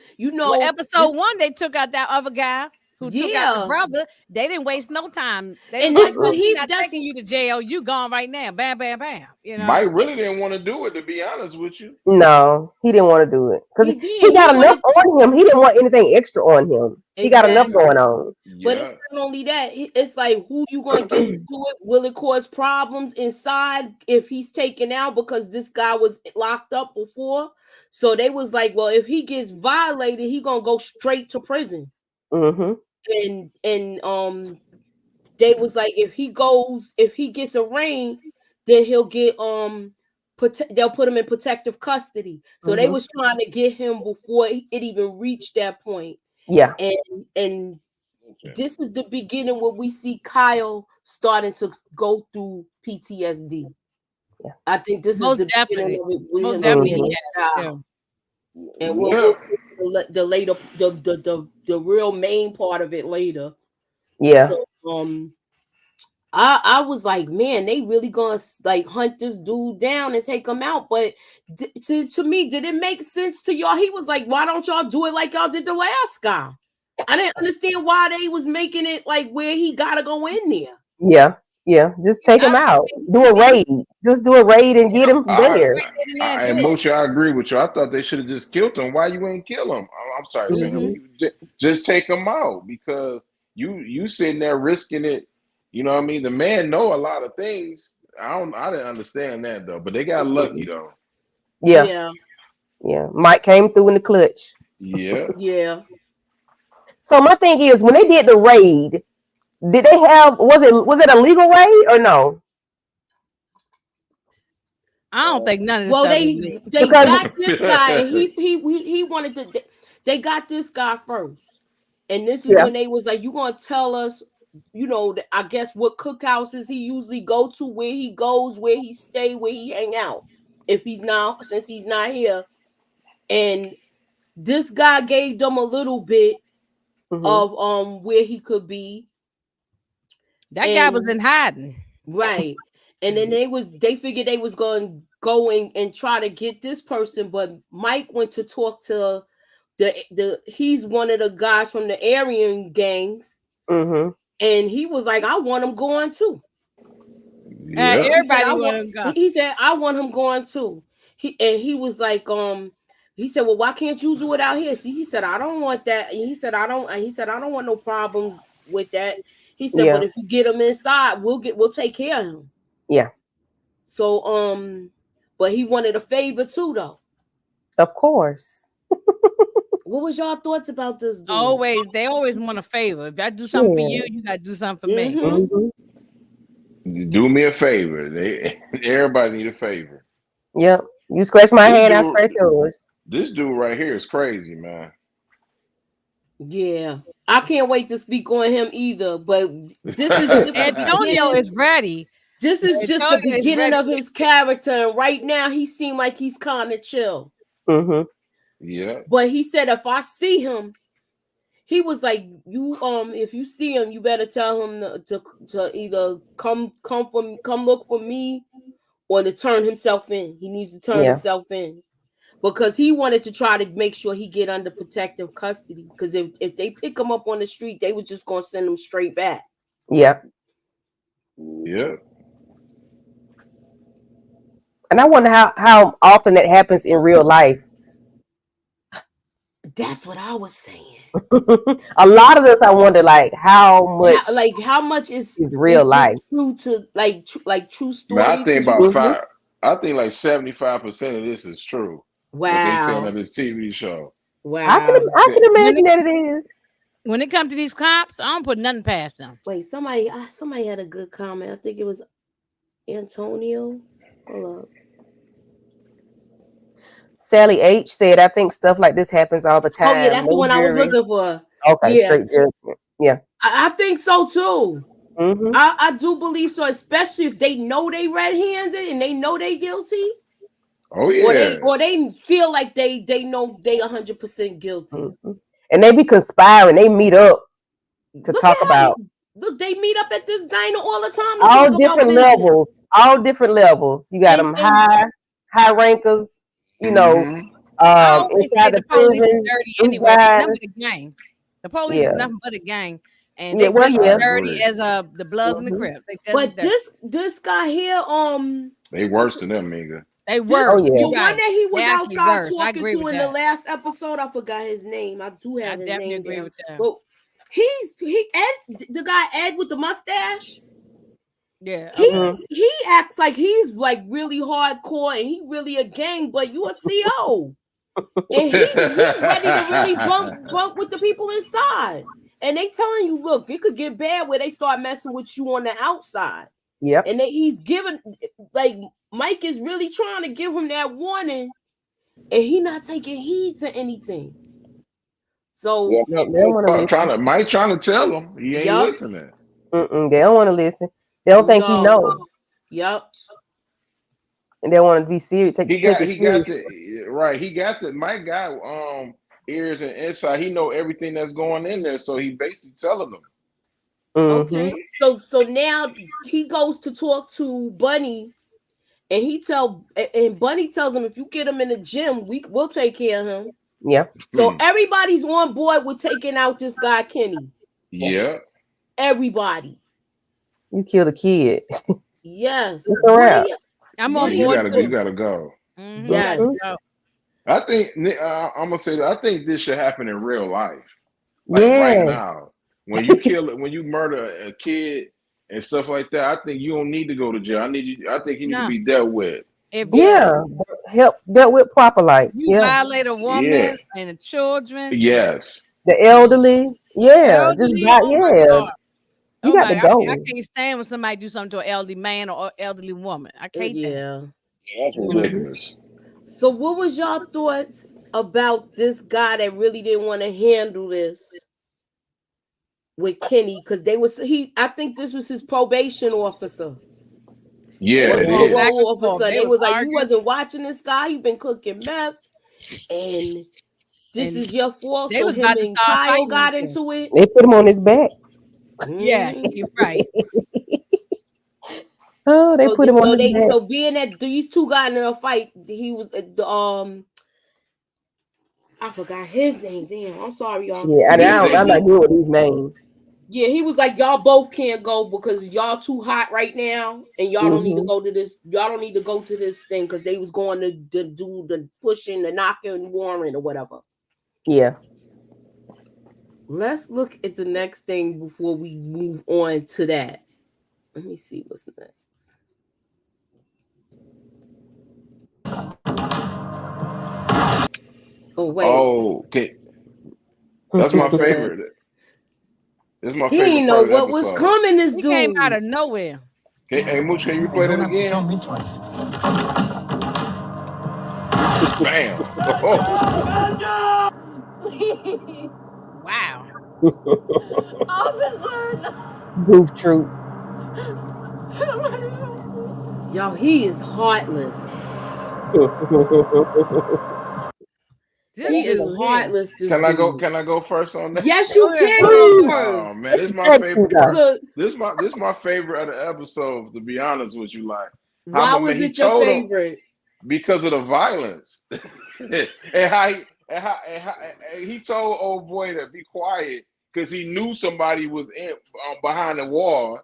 episode 1 they took out that other guy who took out the brother. They didn't waste no time. And that's what he's not taking you to jail. You gone right now. Bam, bam, bam. Mike really didn't want to do it, to be honest with you. No, he didn't want to do it because he got enough on him. He didn't want anything extra on him. He got enough going on. But it's not only that. It's like, who you going to get to do it? Will it cause problems inside if he's taken out because this guy was locked up before? So they was like, well, if he gets violated, he going to go straight to prison. And they was like, if he gets arraigned, then he'll get they'll put him in protective custody. So they was trying to get him before it even reached that point. Yeah. And this is the beginning where we see Kyle starting to go through PTSD. Yeah. I think this Most is the definitely. beginning of it with Most him definitely. being Yeah. a child. And we'll the later the real main part of it later. Yeah. So I was like, man, they really gonna like hunt this dude down and take him out. But to me, did it make sense to y'all? He was like, why don't y'all do it like y'all did the last guy? I didn't understand why they was making it like where he gotta go in there. Yeah. Yeah. Just take him out. Do a raid. Just do a raid and get him there. And Moochie, I agree with you. I thought they should have just killed him. Why you ain't kill him? I'm sorry, Sam. Just take him out because you sitting there risking it. You know what I mean? The man know a lot of things. I didn't understand that though, but they got lucky though. Yeah. Yeah. Mike came through in the clutch. Yeah. Yeah. So my thing is, when they did the raid, did they have was it a legal raid or no? I don't think none of this well, stuff they got this guy, and he wanted to. They got this guy first, and this is when they was like, "You gonna tell us, you know? I guess what cookhouses he usually go to, where he goes, where he stay, where he hang out. If he's not, since he's not here, and this guy gave them a little bit of where he could be. That guy was in hiding, right? And then they figured they was going to go and try to get this person, but Mike went to talk to he's one of the guys from the Aryan gangs, and he was like, I want him going too. Yeah. Everybody want him going. He said, I want him going too. He was like, he said, well, why can't you do it out here? See, he said, I don't want that. And he said, I don't want no problems with that. He said, but if you get him inside, we'll take care of him. Yeah. So, but he wanted a favor too, though. Of course. What was y'all thoughts about this dude? They always want a favor. If I do something for you, you gotta do something for me. Do me a favor. Everybody need a favor. Yep. You scratch my hand, I scratch yours. This dude right here is crazy, man. Yeah. I can't wait to speak on him either, but this is Antonio is ready. This is just the beginning of his character, and right now he seemed like he's kind of chill. Yeah. But he said if I see him, he was like, you if you see him, you better tell him to either come look for me or to turn himself in. He needs to turn himself in. Because he wanted to try to make sure he get under protective custody. Because if they pick him up on the street, they was just gonna send him straight back. Yep. Yeah. And I wonder how often that happens in real life. That's what I was saying. A lot of this, I wonder, like how much is real life true to like true stories. Man, I think about I think like 75% of this is true. Wow. What they saying on this TV show. Wow. I can imagine that it is. When it comes to these cops, I don't put nothing past them. Wait, somebody had a good comment. I think it was Antonio. Hold up. Sally H said, I think stuff like this happens all the time. Oh, yeah, that's the one I was looking for. Okay, straight judgment. Yeah. I think so too. I do believe so, especially if they know they red-handed and they know they guilty. Oh, yeah. Or they feel like they know they 100% guilty. And they be conspiring. They meet up to talk about. Look, they meet up at this diner all the time. All different levels. All different levels. You got them high rankers. You know, inside the police prison, dirty anyway. They're nothing but a gang. The police is nothing but a gang, and they're dirty as the Bloods and the Crips. But this guy here, they worse than them, nigga. They worse. The one that he was outside talking to in the last episode, I forgot his name. I do have his name. I definitely agree with that. But the guy Ed with the mustache. Yeah, he acts like he's like really hardcore and he really a gang, but you a CO. And he's ready to really bunk with the people inside. And they telling you, look, it could get bad where they start messing with you on the outside. Yep. And he's giving, like, Mike is really trying to give him that warning, and he not taking heed to anything. So Well, They don't want to listen. Mike trying to tell him he ain't Yup. listening. They don't want to listen. They don't think he no. knows, Yup. and they want to be serious. Take it He serious. got the right. He got the Mike got ears and insight. He know everything that's going in there, so he basically telling them. Okay. So now he goes to talk to Bunny, and Bunny tells him, if you get him in the gym, we'll take care of him. Yeah. So everybody's on board with taking out this guy Kenny. Yeah. Everybody. You killed a kid. Yes. I'm on You board gotta, you gotta go. Yes. I think I'm gonna say that I think this should happen in real life, like Yeah. right now. When you murder a kid and stuff like that, I think you don't need to go to jail. I think you need to be dealt with. Dealt with proper, like you violate a woman and the children. Yes. The elderly. Yeah. Elderly, You got to go. I can't stand when somebody do something to an elderly man or elderly woman. I can't. Yeah. That's ridiculous. So what was y'all thoughts about this guy that really didn't want to handle this with Kenny? Because I think this was his probation officer. Yeah, it is. Officer. They was like, you wasn't watching this guy. You've been cooking meth, and this is your fault. So him and Kyle got into it. They put him on his back. Yeah, you're right. Oh, they put him on his back. So being that these two got in a fight, he was I forgot his name. Damn, I'm sorry, y'all. Yeah, I'm not good with these names. Yeah, he was like, y'all both can't go because y'all too hot right now, and y'all don't need to go to this. Y'all don't need to go to this thing because they was going to do the pushing, the knocking, warrant, or whatever. Yeah. Let's look at the next thing before we move on to that. Let me see what's next. Oh wait. Oh, okay. That's my favorite. This is my he favorite. He didn't know what was coming. This dude came out of nowhere. Okay, hey Mooch, can you replay that again? Tell me twice. Bam! Wow. Officer. Goof troop. Yo, he is heartless. He is heartless. Can I go first on that? Yes, you can go first. Oh man, this is my favorite part. This is my favorite of the episode. To be honest with you, like why was it your favorite? Because of the violence and how he told old boy to be quiet because he knew somebody was behind the wall,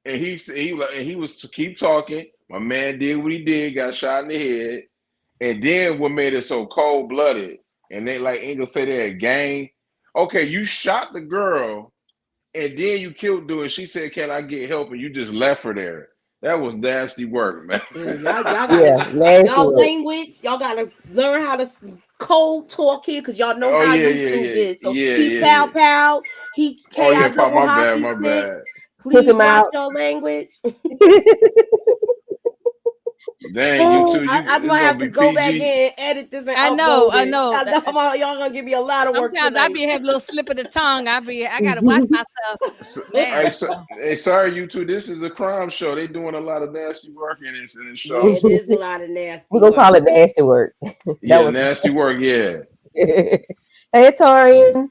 and he was to keep talking. My man did what he did, got shot in the head. And then what made it so cold-blooded, and they like Engel say they're a gang. Okay, you shot the girl, and then you killed dude, and she said, "Can I get help?" And you just left her there. That was nasty work, man. Y'all language. Y'all gotta learn how to cold talk here, because y'all know how YouTube is. So he pow. He my bad. Please watch your language. Dang, you too. I'm gonna have to go back in and edit this. And I know. Y'all gonna give me a lot of work. Sometimes I be having a little slip of the tongue. I gotta watch myself. Hey, sorry, you two. This is a crime show. They doing a lot of nasty work in this show. Yeah, it is a lot of nasty. We're gonna call it nasty work. Nasty work. Yeah. Hey, Torian.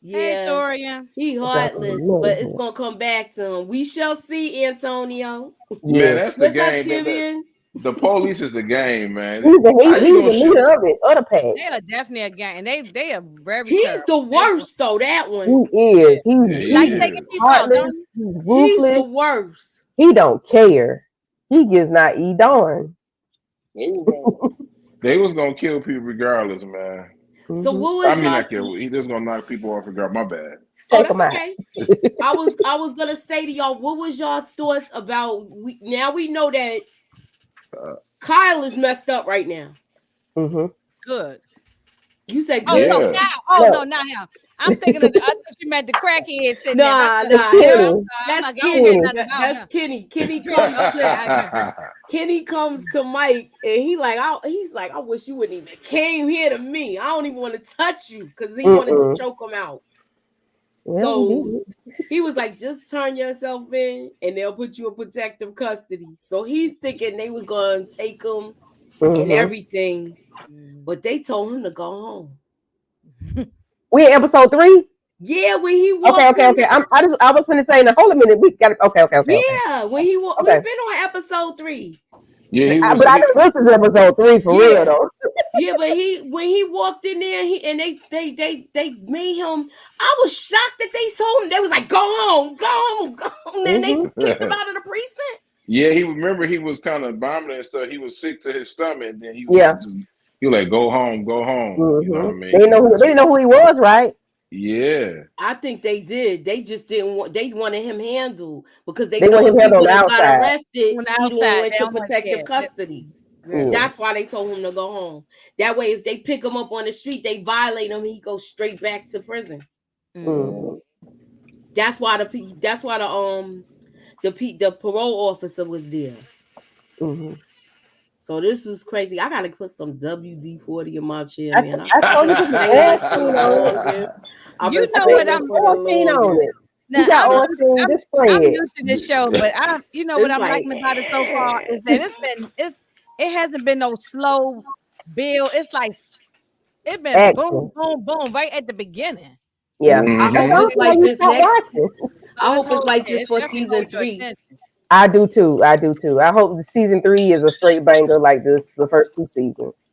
Yeah, hey, Torian. He heartless, but it's gonna come back to him. We shall see, Antonio. Man, that's the game. The police is the game, man. He's the leader of it. Other pack. They are definitely a gang, and they are very. He's the worst, though. That one. He is. He's like taking people out. He's ruthless. He's the worst. He don't care. He gives not a darn. They was gonna kill people regardless, man. So what was not kill. He just gonna knock people off regardless. My bad. Take them out. Okay. I was gonna say to y'all, what was y'all thoughts about? Now we know that Kyle is messed up right now. Good. You said good. good. No, not him. I'm thinking of I thought you meant the crackhead sitting Nah, there. that's Like, Kenny. that's Kenny. Kenny comes to Kenny comes to Mike and he's like, I wish you wouldn't even came here to me. I don't even want to touch you because he wanted to choke him out. Well, So he was like, just turn yourself in and they'll put you in protective custody. So he's thinking they was gonna take him and everything, but they told him to go home. We in episode 3? Yeah, when he walked Okay. I was gonna say, now hold a minute. We got it. Okay. Yeah, when he we've been on episode 3. Yeah, but I think this is episode 3 for real though. Yeah, but when he walked in there, they made him. I was shocked that they told him. They was like, "Go home." Then they kicked him out of the precinct. Yeah, he was kind of vomiting and stuff. He was sick to his stomach, and then he was like, "Go home." You know what I mean? They didn't know who he was, right? Yeah, I think they did. They just didn't want. They wanted him handled because they want him handled on the got outside. arrested. He went into protective custody. That's why they told him to go home. That way, if they pick him up on the street, they violate him. He goes straight back to prison. That's why the parole officer was there. So this was crazy. I gotta put some WD-40 in my chair, man. I told you to you know what I'm on it. Now, I'm new to this show, but what I'm liking about it so far is that it hasn't been no slow build. It's like it's been boom, boom, boom right at the beginning. Yeah, I hope it's like this I hope it's like this for season 3. I do too. I hope the season 3 is a straight banger like this, the first 2 seasons.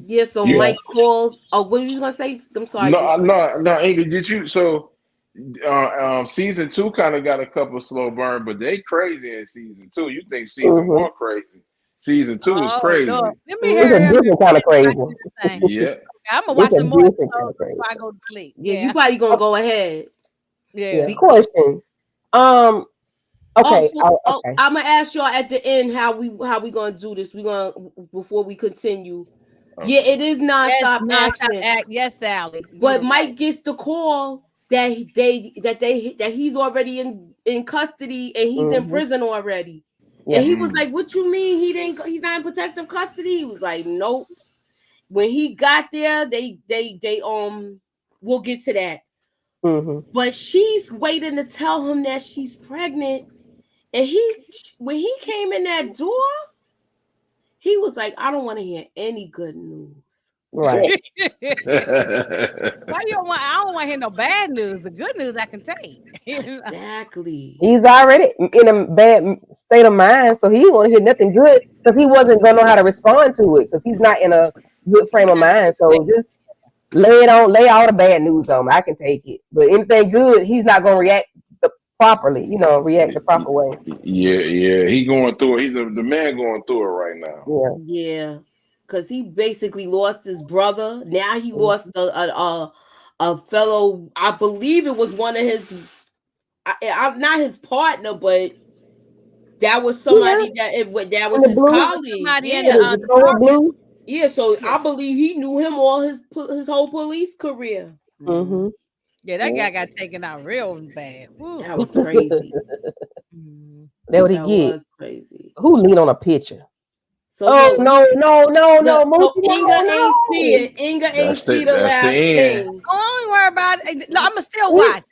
Yeah, so Mike calls. Oh, what were you gonna say? I'm sorry. No, Ingrid, did you? So, season 2 kind of got a couple of slow burn, but they crazy in season 2. You think season 1 crazy? Season 2 is crazy. Let me hear it's a different kind of crazy. Yeah, I'm gonna watch some more episodes before I go to sleep. Yeah, you probably gonna go ahead. Yeah. Question. Okay. Okay. I'm gonna ask y'all at the end how we gonna do this. We gonna before we continue. Okay. Yeah, it is non-stop action. Yes, Sally. But Mike gets the call that he's already in custody and he's in prison already. Yeah. And he was like, "What you mean he's not in protective custody?" He was like, "Nope." When he got there, they we'll get to that. But she's waiting to tell him that she's pregnant. And when he came in that door, he was like, "I don't want to hear any good news." Right. Why you don't want? I don't want to hear no bad news. The good news I can take. Exactly. He's already in a bad state of mind, so he didn't want to hear nothing good because he wasn't gonna know how to respond to it because he's not in a good frame of mind. So just lay all the bad news on him. I can take it, but anything good, he's not gonna react properly. React the proper way. Yeah. He going through it. He's the man going through it right now. Yeah. Because he basically lost his brother. Now he lost a fellow. I believe it was one of his. Not his partner, but that was somebody that was his colleague. Yeah, so I believe he knew him all his whole police career. Yeah, that guy got taken out real bad. Woo. That was crazy. That what he get. Was crazy. Who lean on a picture? So no. So Inga ain't see it. Inga ain't see the last thing. Don't worry about it. No, I'ma still watch.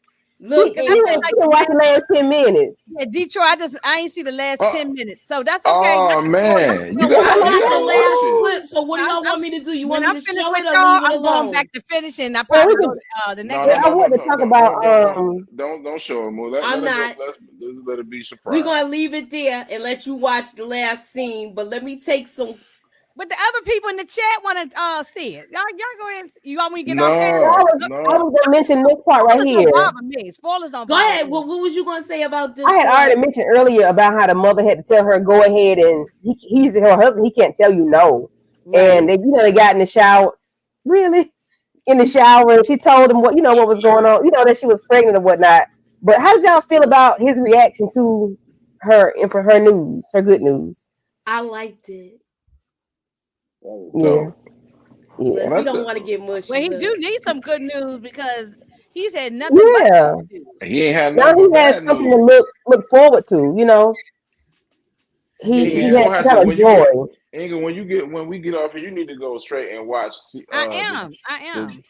Look, she watch the last 10 minutes. Yeah, Detroit. I ain't see the last 10 minutes, so that's okay. Oh man, you got the last clip. So what do y'all want me to do? You want me to show it or leave it alone? I'm going back to finishing. I probably go the next. I want to talk about. Don't show him. I'm not. Let it be surprised. We're gonna leave it there and let you watch the last scene. But let me take some. But the other people in the chat want to see it. Y'all go ahead. You want me to get off there? I was going to mention this part right here. Don't bother me. Spoilers don't bother me. Go ahead. Me. What was you going to say about this? I had already mentioned earlier about how the mother had to tell her, go ahead, and he's her husband. He can't tell you no. Right. And they got in the shower. Really? In the shower. And she told him what was going on. That she was pregnant and whatnot. But how did y'all feel about his reaction to her and for her news, her good news? I liked it. Yeah. We don't want to get mushy. Well, he do need some good news because He's had nothing Yeah. but issues. He ain't had Now nothing he but has bad something news. to look forward to. You know, He he gonna has have some to kind of when you get joy. Inga, when we get off here, you need to go straight and watch I the am.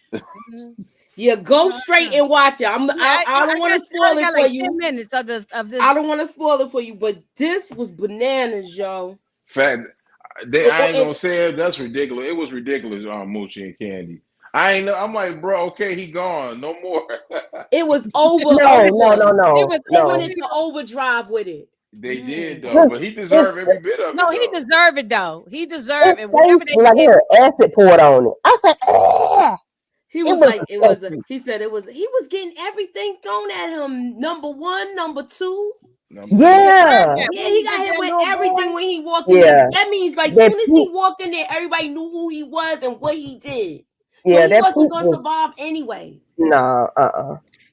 Mhm. Yeah, go No, straight no. and watch it. Yeah, I don't want to spoil I it got for like you. 10 minutes of this. I don't want to spoil it for you, but this was bananas, yo. fact. I ain't And gonna say it. That's ridiculous. It was ridiculous on Moochie and Candy. I ain't know. I'm like, bro, okay, he gone. No more. it was No, no, no, It no, was They no. went into overdrive with it. They did though, Mm. but he It's, deserved every bit of it No, he though. deserved it though. He deserved it's it. Whatever they like he did. had acid poured on it. I said, ah, He it was was like, disgusting. he said it was, he was getting everything thrown at him. Number one, number two. Number He two. deserved Yeah, that. Yeah, When he he got did hit that with little everything boy. when he walked in there. yeah. That means like That soon as he poop, walked in there, everybody knew who he was and what he did. So yeah, he that wasn't poop gonna was survive anyway. nah,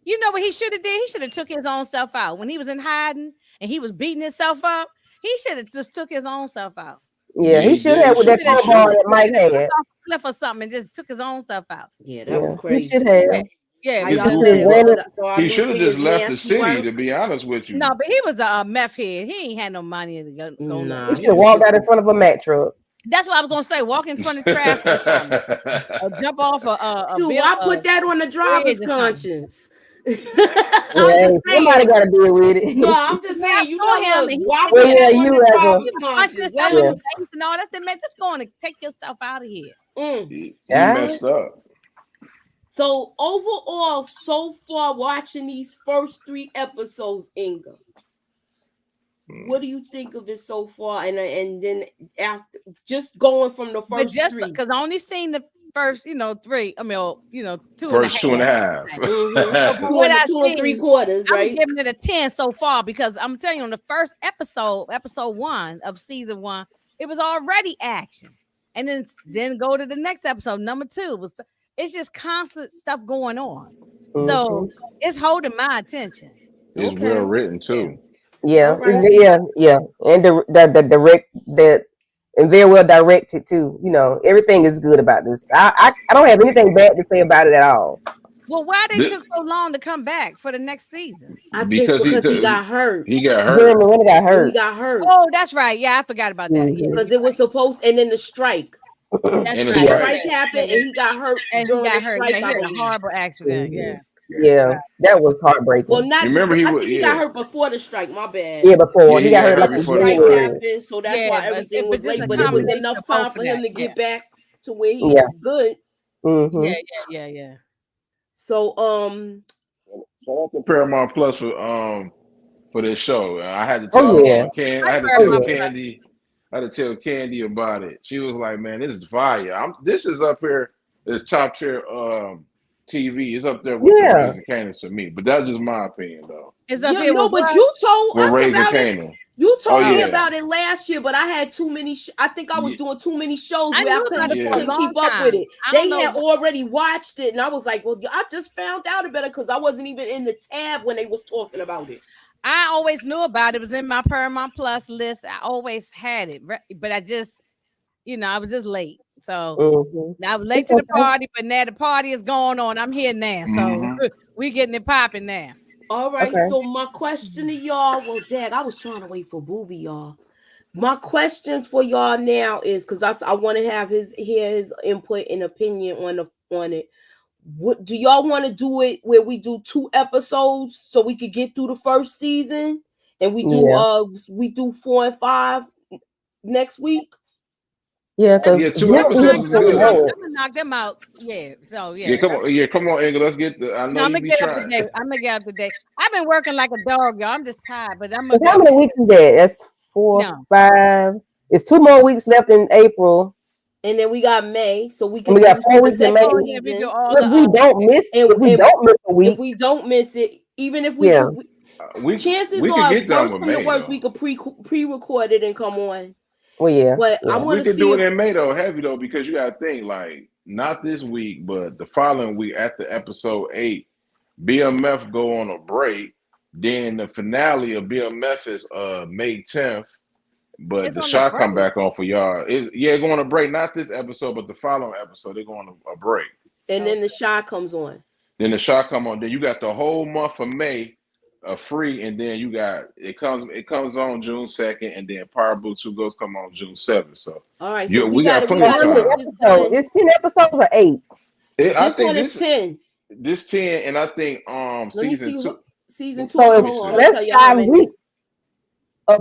You know what he should have did? He should have took his own self out when he was in hiding and he was beating himself up. He should have just took his own self out. Yeah, Yeah, he he should did. have with that He should crowbar have. that Mike Jumped had. off a cliff or something and just took his own self out. Yeah, that Yeah, was he should crazy. Yeah, have. yeah, How His y'all because He should have feel goofy. ran for it. for our He new should have just thing left the nasty city. work? To be honest with you. no, but he was a meth head. He ain't had no money to go Nah, He nowhere. should he have was walked just out in front of a Mack truck. That's what I was gonna say. Walk in front of traffic or something, or jump off shoot. I put that on the bridge driver's or something. conscience. Yeah, I'm just hey, somebody saying. got to deal with No, it. I'm just Man, I saying. You saw know, him look, and he why sitting put Well, there yeah, that on you the as a he driver's was punching conscience? himself Let in yeah, the him. face and all. I said, man, just go on and take yourself out of here. Mm. he child. messed up. So overall, so far, watching these first 3 episodes, Inga, what do you think of it so far? And then after, just going from the But first just 3. because I only seen the first, 3. I mean, 2.5. First two and a half. Mm-hmm. So from what I Two and three seen, quarters, I'm right? giving it a 10 so far because I'm telling you, on the first episode 1 of season 1, it was already action, and then go to the next episode, number 2 was. It's just constant stuff going on, so it's holding my attention. It's well Okay. written Yeah. too. Yeah, All it's right. yeah, and the direct that and very well directed too. You know, everything is good about this. I don't have anything bad to say about it at all. Well, why they This, took so long to come back for the next season? I think because because he got hurt. he got Jeremy hurt. when it got When he hurt. got hurt. Oh, that's right. Yeah, I forgot about that. Yeah, Mhm. Because it was supposed, and then the strike. that's And the right. The Yeah, That's strike. strike right. happened, and he got hurt And he during the got hurt. Yeah, strike, he I had a believe. horrible accident. Yeah. mhm. Yeah, that was Well, heartbreaking. not. Remember he I was think he got hurt before the strike. My bad. Yeah, before yeah, he he got got hurt And hurt like then the in before the strike strike. January. happened, so that's Yeah, why everything but was just late. a But it was Mhm. combination enough of time both for of him that. to Yeah. get back to where Yeah. he's good. Yeah, Mhm. yeah. So Shout out to Paramount Plus for this show. I had to Oh tell yeah. I had to Oh tell yeah. Candy. I had to tell Candy about it. She was like, "Man, this is fire. This is up here. It's top tier TV. It's up there with the Yeah. Raising Canyons to me. But that's just my opinion, though. It's up yeah, here no, with but what? you told We're us Raising about it. Canyon. You Oh told me yeah, about it last year, but I had too many. I think I was yeah, doing too many shows I where I knew about it for a yeah. couldn't long keep up with time. it. I don't They know. had already watched it, and I was like, "Well, I just found out about it because I wasn't even in the tab when they was talking about it." I always knew about it. It was in my Paramount Plus list. I always had it, but I just, I was just late. So Mhm. I was late It's to the okay. party, but now the party is going on. I'm here now, so Mm-hmm. we getting it popping now. All right. Okay. So my question to y'all, well, Dag, I was trying to wait for Booby, y'all. My question for y'all now is because I want to have hear his input and opinion on it. What do y'all want to do it where we do 2 episodes so we could get through the first season, and we Yeah. do 4 and 5 next week? Yeah, Let's because Yeah, do two we'll be two. here episodes is I'm before we gonna, good. know I'm gonna knock them out. Yeah. So Yeah, yeah. come on, Engel. Let's get. I know No, I'm you gonna be get up trying. today. I'm gonna get up today. I've been working like a dog, y'all. I'm just tired, but I'm it. gonna How get up. many weeks is that? That's 4, No, 5. It's 2 more weeks left in April, And then we got May, so we and could we got do 4 the weeks in May. second oh yeah, we do season. all If the. we don't miss, And, if we and don't miss a if week, we don't miss it, even if we yeah, could, chances we could are, get done worst with come to May worst, we though. could pre-record it and come on. well, yeah, But I yeah, want We to could see do if it in May though, heavy though, because you got to think like not this week, but the following week after episode 8, BMF go on a break. Then the finale of BMF is May 10th. But It's the on the shot break. come back on for y'all. Going on a break. Not this episode, but the following episode. They're going on a break. and then the shot comes on. Then the shot come on. Then you got the whole month of May free, and then you got it comes on June 2nd, and then Power Book 2 goes come on June 7th. So all right, so we got we plenty of gotta time. get this done. It's 10 episodes or 8? I This think one is 10. this 10, and I think Let me season see 2. season 2. So Hold on, I'm gonna that's tell you how 5 many. weeks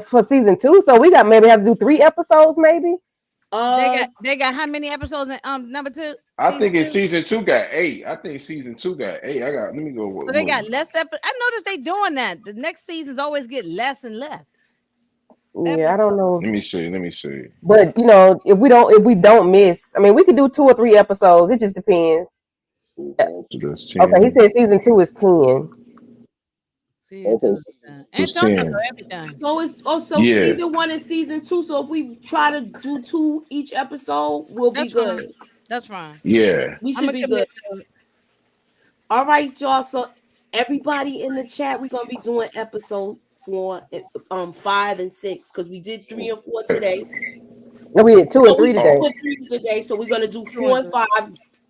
for season 2. So we got maybe have to do 3 episodes, maybe. They got how many episodes in number 2? I think it's season 2 got 8. I think season 2 got 8. Let me go. So they got less episodes. I noticed they doing that. The next seasons always get less and less. Yeah, I don't know. Let me see. But if we don't miss, I mean, we could do 2 or 3 episodes. It just depends. Okay, he said season 2 is 10. Season 2 is 10. Antonio know everything. So it's season 1 and season 2. So if we try to do 2 each episode, we'll be good. Fine. That's fine. Yeah, we should be good. All right, y'all. So everybody in the chat, we're gonna be doing episode 4, 5 and 6 because we did 3 and 4 today. No, we did 2 and 3 today. 2 and 3 today. So we're gonna do 4 and 5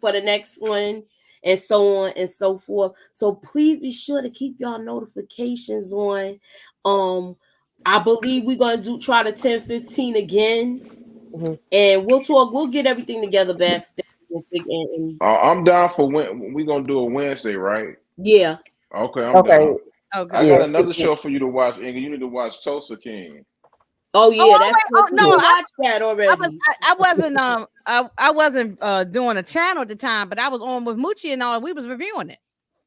for the next one, and so on and so forth. So please be sure to keep y'all notifications on. I believe we're gonna try the 10-15 again. And we'll get everything together backstage. I'm down for when we're gonna do a Wednesday, right? Yeah. Okay, I'm down. Okay. I got another show for you to watch, and you need to watch Tulsa King. Oh yeah, that's good. No, I watched that already. I wasn't doing a channel at the time, but I was on with Moochie and all. We was reviewing it.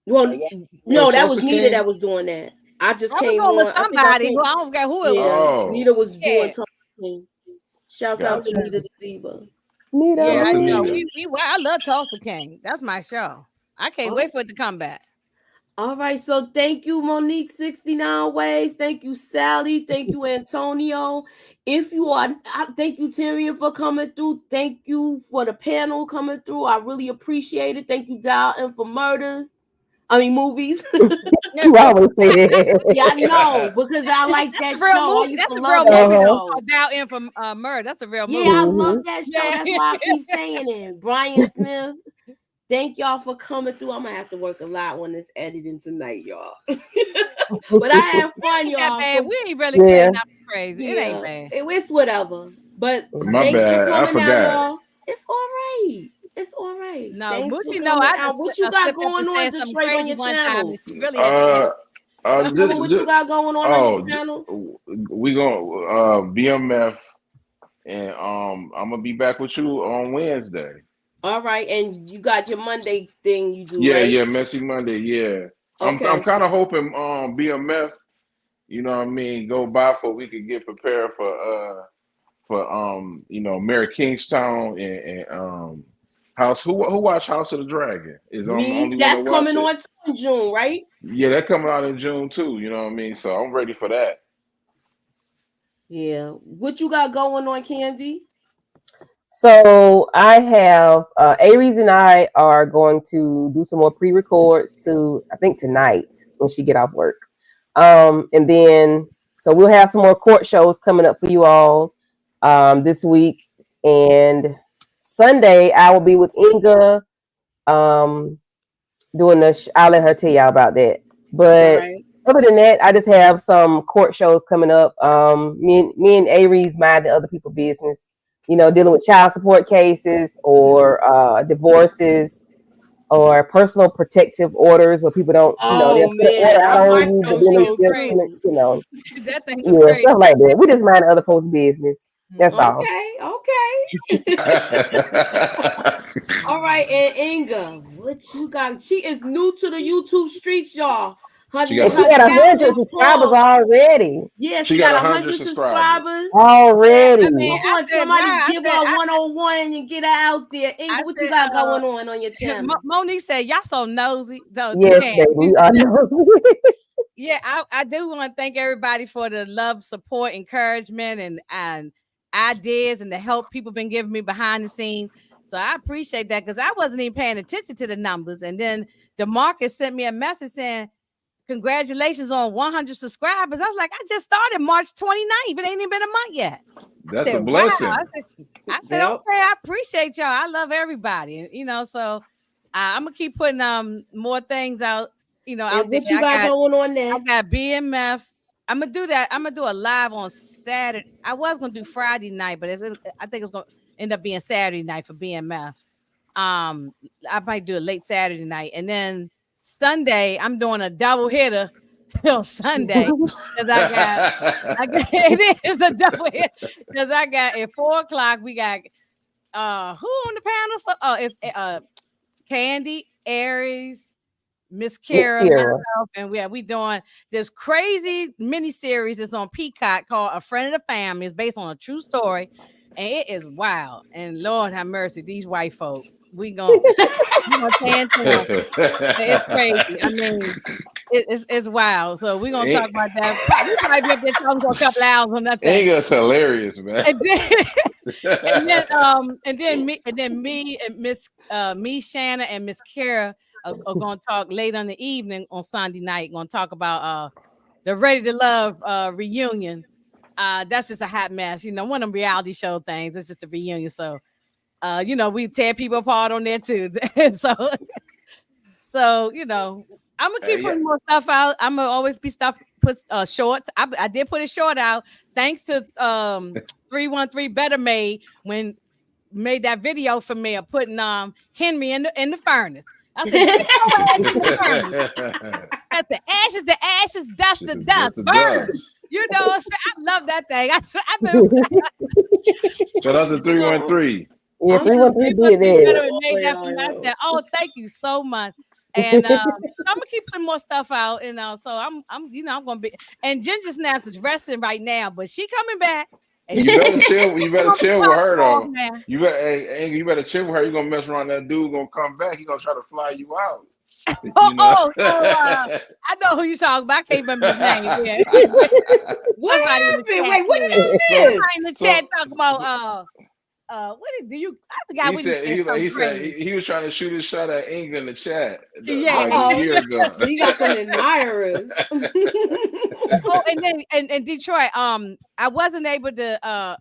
Well, no, that was Nita that was doing that. I came on with somebody who I don't forget who it was. Nita was doing Tulsa King. Shouts out to Nita the Diva. Nita. Yeah, I know. I love Tulsa King. That's my show. I can't wait for it to come back. All right, so thank you, Monique 69 Ways. Thank you, Sally. Thank you, Antonio. Thank you, Tyrion, for coming through. Thank you for the panel coming through. I really appreciate it. Thank you, Dial for movies. You always say that. Yeah, I know, because I like that show. That's a real movie. Dial in for murder. That's a real movie. Yeah, I love that show. That's why I keep saying it. Brian Smith. Thank y'all for coming through. I'm gonna have to work a lot on this editing tonight, y'all. But I had fun, y'all. We ain't really playing nothing crazy. Yeah. It ain't bad. It's whatever. But my bad. I forgot. It's all right. It's all right. No, Moochie, what you got going on, Detroit, on your channel? What you got going on your channel? We gonna BMF, and I'm gonna be back with you on Wednesday. All right, and you got your Monday thing you do. Yeah, right? yeah, Messy Monday. Yeah, okay. I'm kind of hoping BMF, you know what I mean, go by for we could get prepared for Mary Kingstown and House. Who watched House of the Dragon? That's coming on in June, right? Yeah, that's coming out in June too. You know what I mean? So I'm ready for that. Yeah. What you got going on, Candy? So I have Aries and I are going to do some more pre-records I think tonight when she get off work. And then so we'll have some more court shows coming up for you all this week. And Sunday I will be with Inga doing I'll let her tell y'all about that. But other than that, I just have some court shows coming up. Me and Aries mind the other people's business. Dealing with child support cases or divorces or personal protective orders where people don't, that thing was crazy. Stuff like that. We just mind other folks' business. That's all. Okay. All right, and Inga, what you got? She is new to the YouTube streets, y'all. She got 100 subscribers already. Yeah, she got 100 subscribers already. I want somebody to give her 101 and get her out there. Inga, what you got going on your channel? Monique said, y'all so nosy. Yes, baby, we are nosy. Yeah, I do want to thank everybody for the love, support, encouragement, and ideas and the help people been giving me behind the scenes. So I appreciate that because I wasn't even paying attention to the numbers. And then DeMarcus sent me a message saying, congratulations on 100 subscribers. I was like, I just started March 29th. It ain't even been a month yet. That's a blessing. Wow. I said, okay, I appreciate y'all. I love everybody. So I'm gonna keep putting more things out, out there. What you got going on there? I got BMF. I'm gonna do that. I'm gonna do a live on Saturday. I was gonna do Friday night, but I think it's gonna end up being Saturday night for BMF. I might do a late Saturday night, and then Sunday I'm doing a double hitter on Sunday because I got it is a double hit because I got at 4:00 we got who on the panel? So it's Candy, Aries, Miss Kara, myself, and we doing this crazy mini series. It's on Peacock called A Friend of the Family. It's based on a true story, and it is wild. And Lord have mercy, these white folk. We gonna pay attention. It's crazy. I mean, it's wild. So we're gonna talk about that. We might be up there talking for a couple hours on that thing. That's hilarious, man. And then me and me, Shanna, and Miss Kara are gonna talk late in the evening on Sunday night. Gonna talk about the Ready to Love reunion. That's just a hot mess. One of them reality show things. It's just a reunion. So we tear people apart on there too. so I'm gonna keep putting more stuff out. I'm gonna always be put shorts. I did put a short out thanks to 313 Better Made when made that video for me of putting Henry in the furnace. I said, that's the ashes, dust the dust, burn. I love that thing. Shout out to 313. Yeah, 313 did that. I said, oh, thank you so much. And I'm gonna keep putting more stuff out, so I'm gonna be. And Ginger Snaps is resting right now, but she coming back. You better chill. You better chill with her though. You better chill with her. You gonna mess around. That dude gonna come back. He gonna try to fly you out. I know who you talking about. I can't remember his name. Yeah. What happened? Wait, what did you do? In the chat talking about what did you? I forgot. He said he was trying to shoot his shot at Inga in the chat. Yeah, like a year ago. So you got some admirers. and then Detroit. I wasn't able to.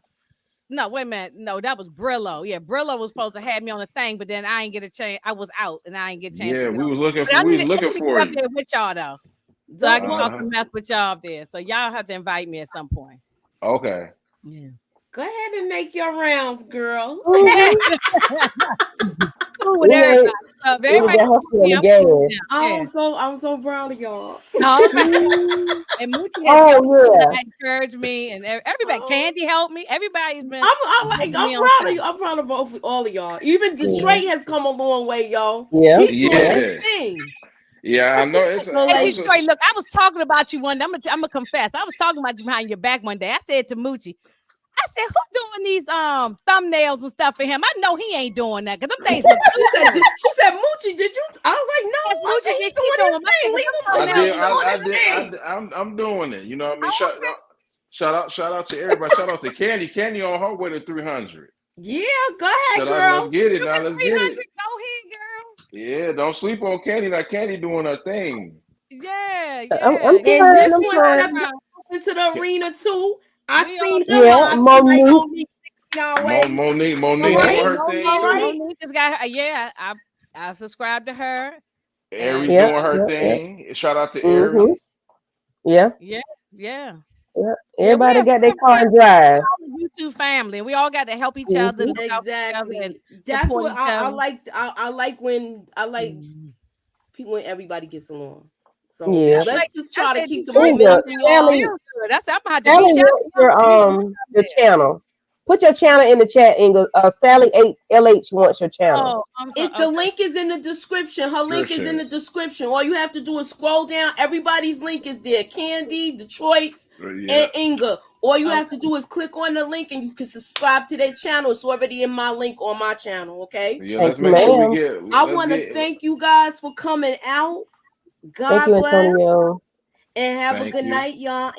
No, wait a minute. No, that was Brillo. Yeah, Brillo was supposed to have me on the thing, but then I ain't get a chance. I was out, and I ain't get a chance. Yeah, we was looking for up there with y'all though, so I can talk some mess with y'all up there. So y'all have to invite me at some point. Okay. Yeah. Go ahead and make your rounds, girl. Everybody. I'm so proud of y'all. And Moochie has encouraged me, and everybody. Candy helped me. Everybody's been. I'm proud of you. I'm proud of all of y'all. Even Detroit has come a long way, y'all. Yeah. Yeah, I know. Detroit, look, I was talking about you one day. I'm gonna confess. I was talking about you behind your back one day. I said to Moochie, I said, who doing these thumbnails and stuff for him? I know he ain't doing that because them things. She said, Moochie, did you? I was like, no, Moochie, he's doing his thing. I'm doing it. You know what I mean? Shout out to everybody. Shout out to Candy. Candy on her way to 300. Yeah, go ahead, girl. Let's get it now. Let's get it. Go ahead, girl. Yeah, don't sleep on Candy. Now Candy doing her thing. Yeah. I'm and this one stepped into the arena too. I seen Monique this guy. I subscribed to her. Aries doing her thing. Shout out to Aries. Yeah. Everybody got their car and drive. YouTube family. We all got to help each other. Exactly. That's what I like. I like when people when everybody gets along. So let's just try to keep the momentum. That's I'm gonna have to your channel. Put your channel in the chat, Inga. Sally 8LH wants your channel. The link is in the description. Her link is in the description. All you have to do is scroll down. Everybody's link is there. Candy, Detroit's, and Inga. All you have to do is click on the link and you can subscribe to their channel. It's already in my link on my channel. Okay. Yeah, let's make sure we get. I want to thank you guys for coming out. God Thank you, bless. Antonio. And have a good night, y'all.